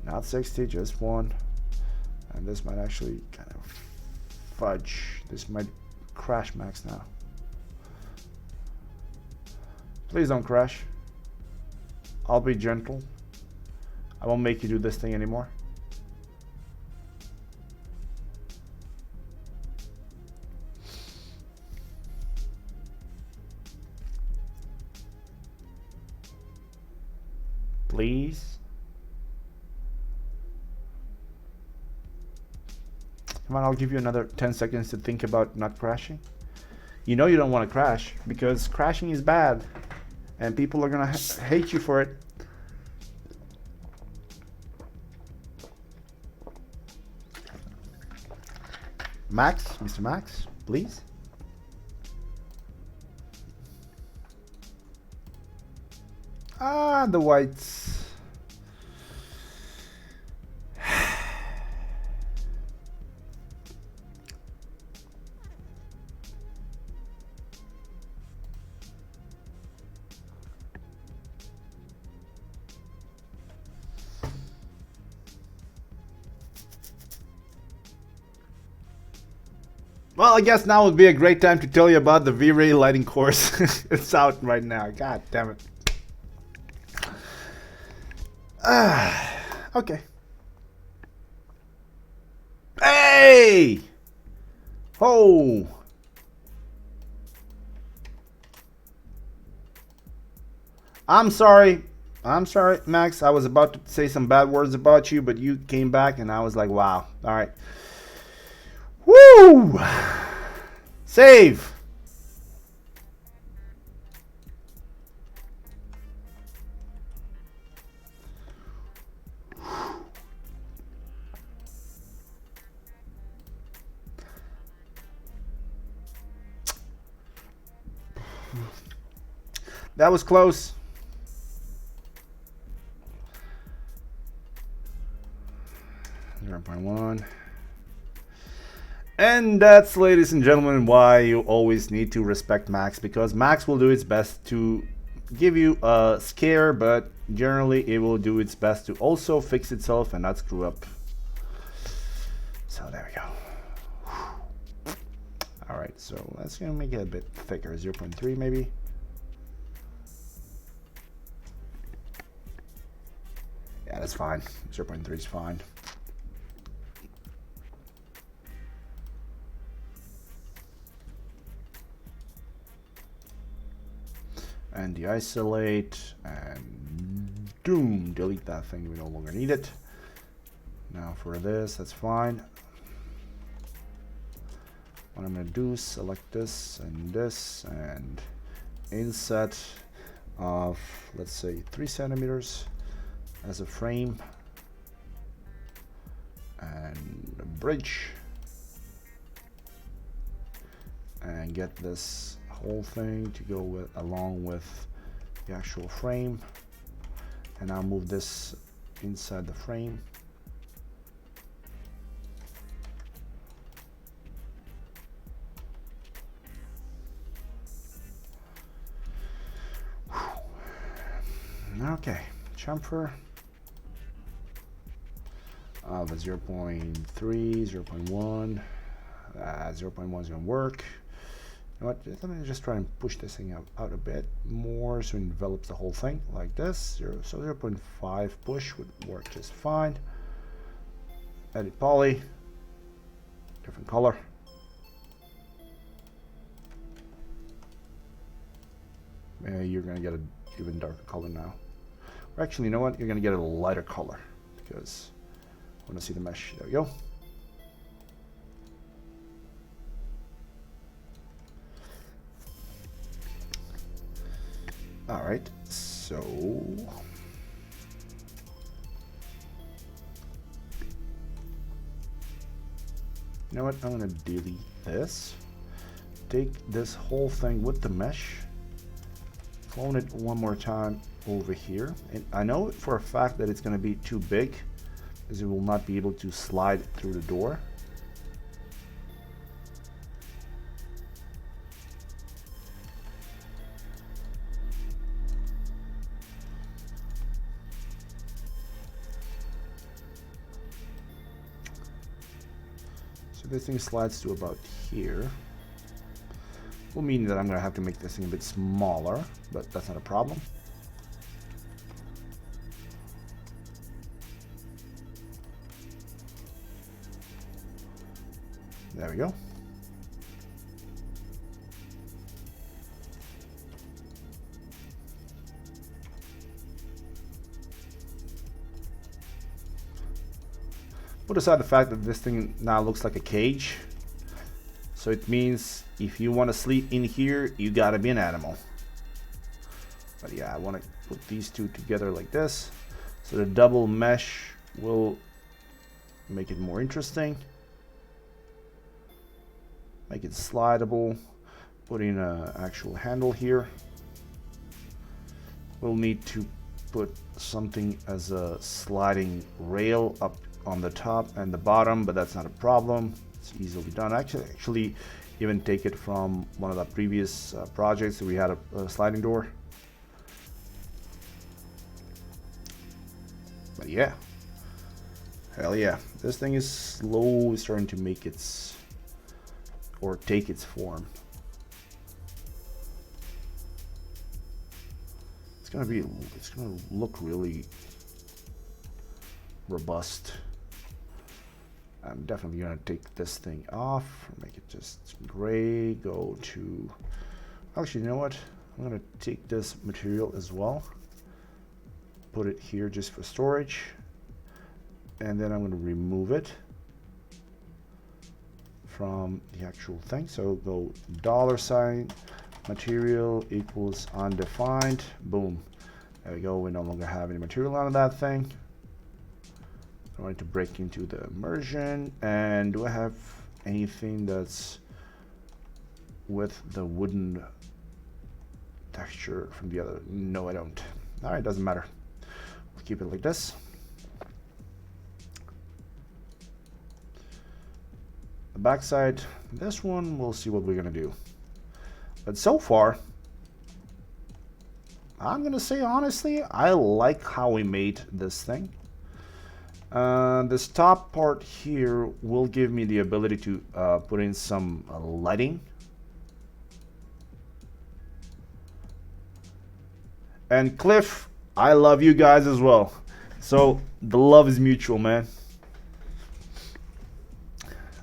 Not 60, just one. And this might actually kind of fudge. This might crash max now. Please don't crash. I'll be gentle. I won't make you do this thing anymore. Please. Come on, I'll give you another 10 seconds to think about not crashing. You know you don't want to crash because crashing is bad and people are gonna hate you for it. Max, Mr. Max, please. Ah, the whites. Well, I guess now would be a great time to tell you about the V-Ray lighting course. It's out right now. God damn it. Okay. Hey! Oh! I'm sorry. I'm sorry, Max. I was about to say some bad words about you, but you came back and I was like, wow. All right. Woo! Save. That was close. 0.1. And that's, ladies and gentlemen, why you always need to respect Max, because Max will do its best to give you a scare, but generally it will do its best to also fix itself and not screw up. So there we go. Alright, so that's gonna make it a bit thicker. 0.3 maybe. Yeah, that's fine. 0.3 is fine. And de-isolate, and doom, delete that thing, we no longer need it. Now for this, that's fine. What I'm gonna do is select this, and inset of, let's say, 3 centimeters as a frame, and a bridge, and get this whole thing to go with along with the actual frame, and I'll move this inside the frame. Okay, chamfer of a 0.3, 0.1. 0.1 is gonna work. You know what? Let me just try and push this thing out a bit more so it envelops the whole thing like this. So 0.5 push would work just fine. Edit poly, different color. You're gonna get an even darker color now. Or actually, you know what? You're gonna get a lighter color because I want to see the mesh. There we go. All right, so you know what? I'm gonna delete this. Take this whole thing with the mesh, clone it one more time over here, and I know for a fact that it's gonna be too big, because it will not be able to slide through the door. So this thing slides to about here. Will mean that I'm gonna have to make this thing a bit smaller, but that's not a problem. There we go. Put aside the fact that this thing now looks like a cage. So it means if you want to sleep in here, you gotta be an animal. But yeah, I want to put these two together like this. So the double mesh will make it more interesting. Make it slidable. Put in an actual handle here. We'll need to put something as a sliding rail up on the top and the bottom, but that's not a problem. It's easily done. Actually even take it from one of the previous projects. We had a sliding door. But yeah, hell yeah, this thing is slowly starting to make its or take its form. It's gonna look really robust. I'm definitely gonna take this thing off, make it just gray, go to, actually, you know what? I'm gonna take this material as well, put it here just for storage, and then I'm gonna remove it from the actual thing. So go $, material equals undefined, boom. There we go, we no longer have any material out of that thing. I want to break into the immersion, and do I have anything that's with the wooden texture from the other? No, I don't. All right, doesn't matter. We'll keep it like this. backside. This one, we'll see what we're gonna do. But so far, I'm gonna say honestly, I like how we made this thing. This top part here will give me the ability to put in some lighting. And Cliff, I love you guys as well. So the love is mutual, man.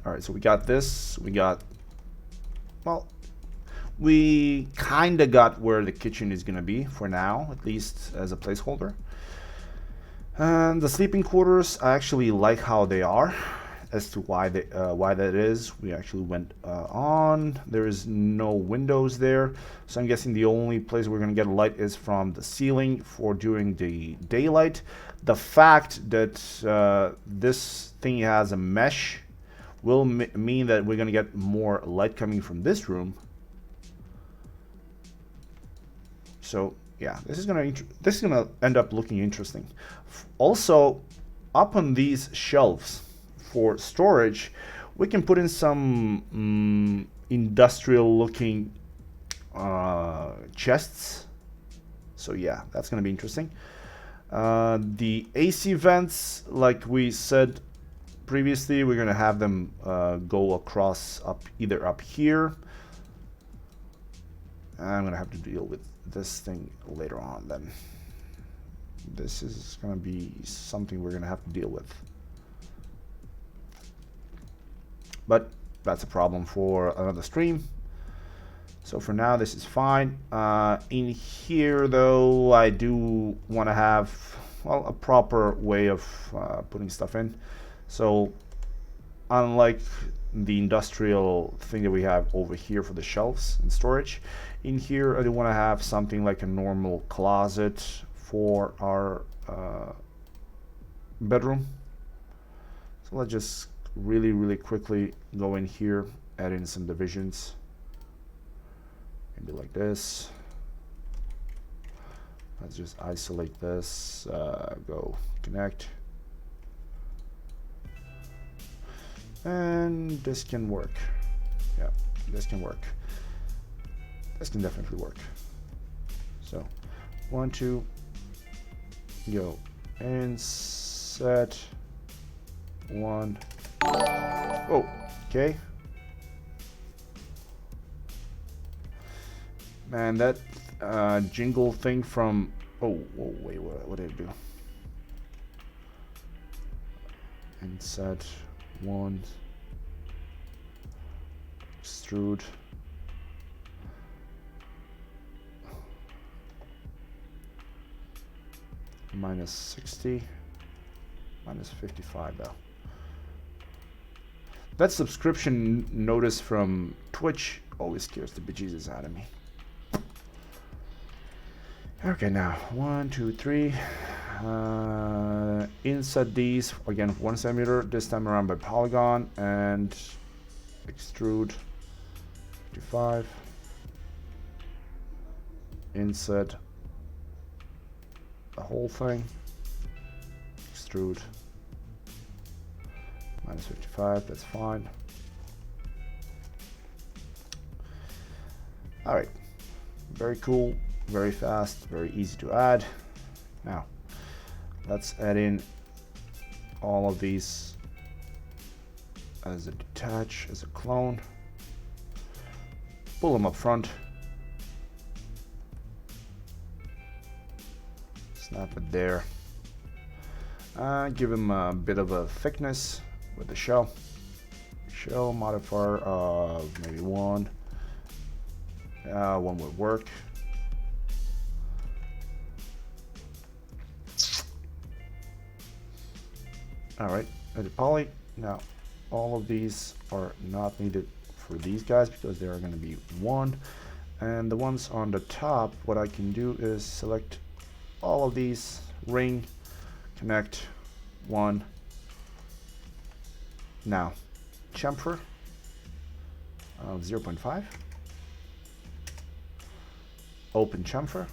All right, so we got this. We got, well, we kind of got where the kitchen is going to be for now, at least as a placeholder. And the sleeping quarters, I actually like how they are. As to why that is, we actually went on. There is no windows there, so I'm guessing the only place we're going to get light is from the ceiling for during the daylight. The fact that this thing has a mesh will mean that we're going to get more light coming from this room. So yeah, this is gonna end up looking interesting. Also, up on these shelves for storage, we can put in some industrial looking chests. So yeah, that's gonna be interesting. The AC vents, like we said previously, we're gonna have them go across either up here. I'm gonna have to deal with this thing later on then. This is gonna be something we're gonna have to deal with. But that's a problem for another stream. So for now, this is fine. In here, though, I do want to have, well, a proper way of putting stuff in. So unlike the industrial thing that we have over here for the shelves and storage, in here I do want to have something like a normal closet for our bedroom. So let's just really quickly go in here, add in some divisions. Maybe like this. Let's just isolate this, go connect. And this can work. Yeah, this can work. This can definitely work. So 1, 2, go and set 1. Oh, okay. Man, that jingle thing from, oh, whoa, wait, what did it do? And set 1, extrude. -60, -55 though. That subscription notice from Twitch always scares the bejesus out of me. Okay, now 1, 2, 3. Insert these again 1 centimeter, this time around by polygon, and extrude 55. Insert the whole thing, extrude -55. That's fine. All right, very cool. Very fast, very easy to add. Now, let's add in all of these as a detach, as a clone. Pull them up front. Snap it there. Give them a bit of a thickness with the shell. Shell modifier of maybe 1. 1 would work. Alright, edit poly. Now, all of these are not needed for these guys because they are going to be 1. And the ones on the top, what I can do is select all of these, ring, connect, 1. Now, chamfer of 0.5. Open chamfer.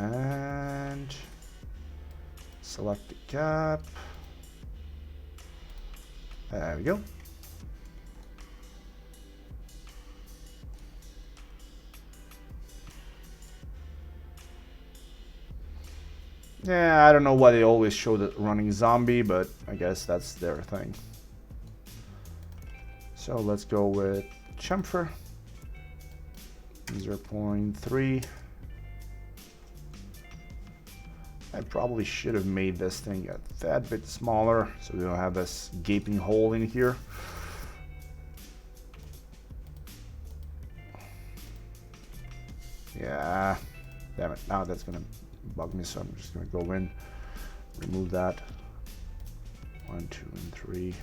And select the cap, There we go. Yeah, I don't know why they always show the running zombie, but I guess that's their thing. So let's go with chamfer 0.3. I probably should have made this thing a tad bit smaller so we don't have this gaping hole in here. Yeah, damn it, now that's gonna bug me, so I'm just gonna go in, remove that. 1, 2, and 3.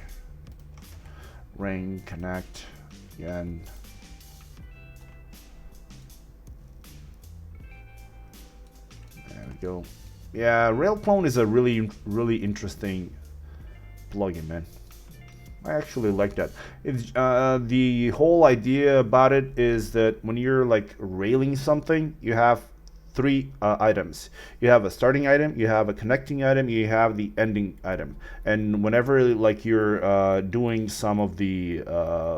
Ring, connect, again. There we go. Yeah, Rail Clone is a really interesting plugin, man. I actually like that. It's, the whole idea about it is that when you're like railing something, you have 3 items. You have a starting item, you have a connecting item, you have the ending item. And whenever like you're doing some of the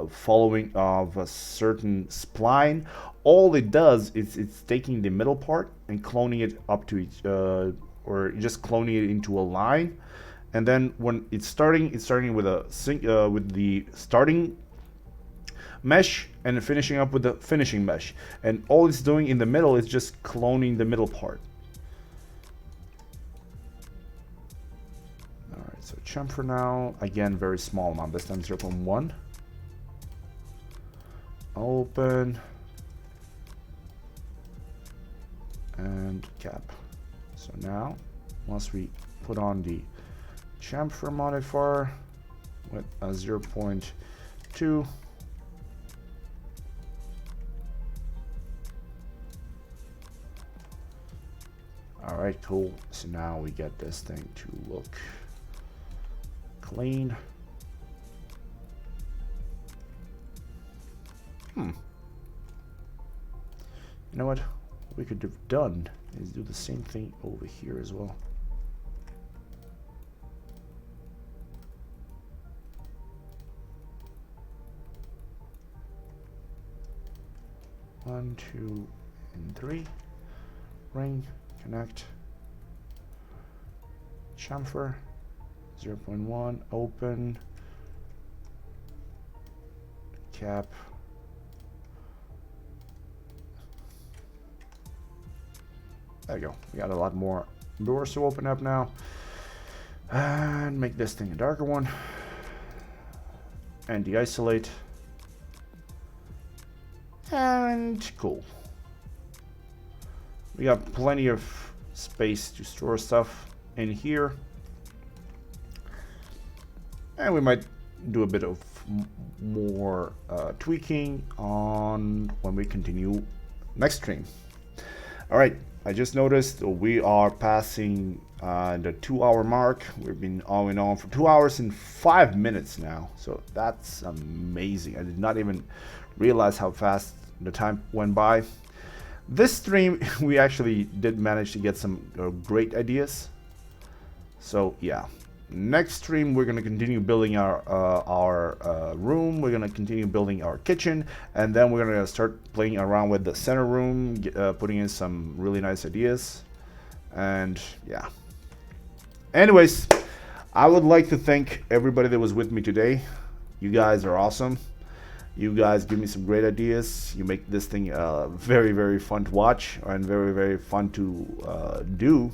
following of a certain spline, all it does is it's taking the middle part and cloning it up to each, or just cloning it into a line. And then when it's starting with a with the starting mesh and finishing up with the finishing mesh, and all it's doing in the middle is just cloning the middle part. All right, so chamfer now, again very small amount, this time 0.1. Open and cap. So now once we put on the chamfer modifier with a 0.2, all right, cool. So now we get this thing to look clean. You know what we could have done is do the same thing over here as well. One, 2, and 3. Ring, connect, chamfer 0.1, open, cap, there we go. We got a lot more doors to open up now, and make this thing a darker one, and de-isolate, and cool. We got plenty of space to store stuff in here. And we might do a bit of more tweaking on when we continue next stream. All right, I just noticed we are passing the 2-hour mark. We've been on for 2 hours and 5 minutes now. So that's amazing. I did not even realize how fast the time went by. This stream, we actually did manage to get some great ideas. So yeah, next stream we're gonna continue building our room. We're gonna continue building our kitchen, and then we're gonna start playing around with the center room, putting in some really nice ideas. And yeah. Anyways, I would like to thank everybody that was with me today. You guys are awesome. You guys give me some great ideas. You make this thing very fun to watch and very fun to do.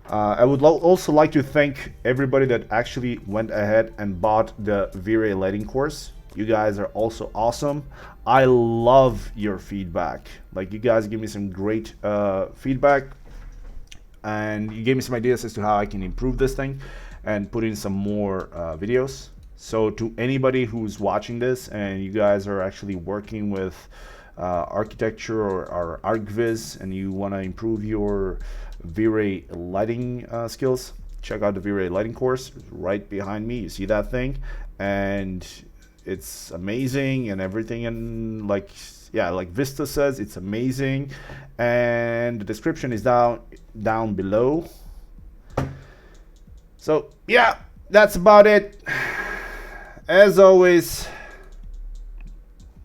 I would also like to thank everybody that actually went ahead and bought the V-Ray lighting course. You guys are also awesome. I love your feedback. Like, you guys give me some great feedback, and you gave me some ideas as to how I can improve this thing and put in some more videos. So to anybody who's watching this and you guys are actually working with architecture or ArcViz, and you want to improve your V-Ray lighting skills, check out the V-Ray lighting course. It's right behind me. You see that thing, and it's amazing and everything. And like Vista says, it's amazing. And the description is down below. So yeah, that's about it. as always,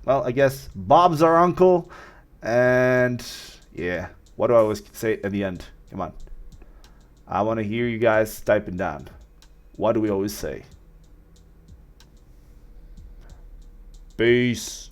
well, I guess Bob's our uncle. And yeah, what do I always say at the end? Come on. I want to hear you guys typing down. What do we always say? Peace.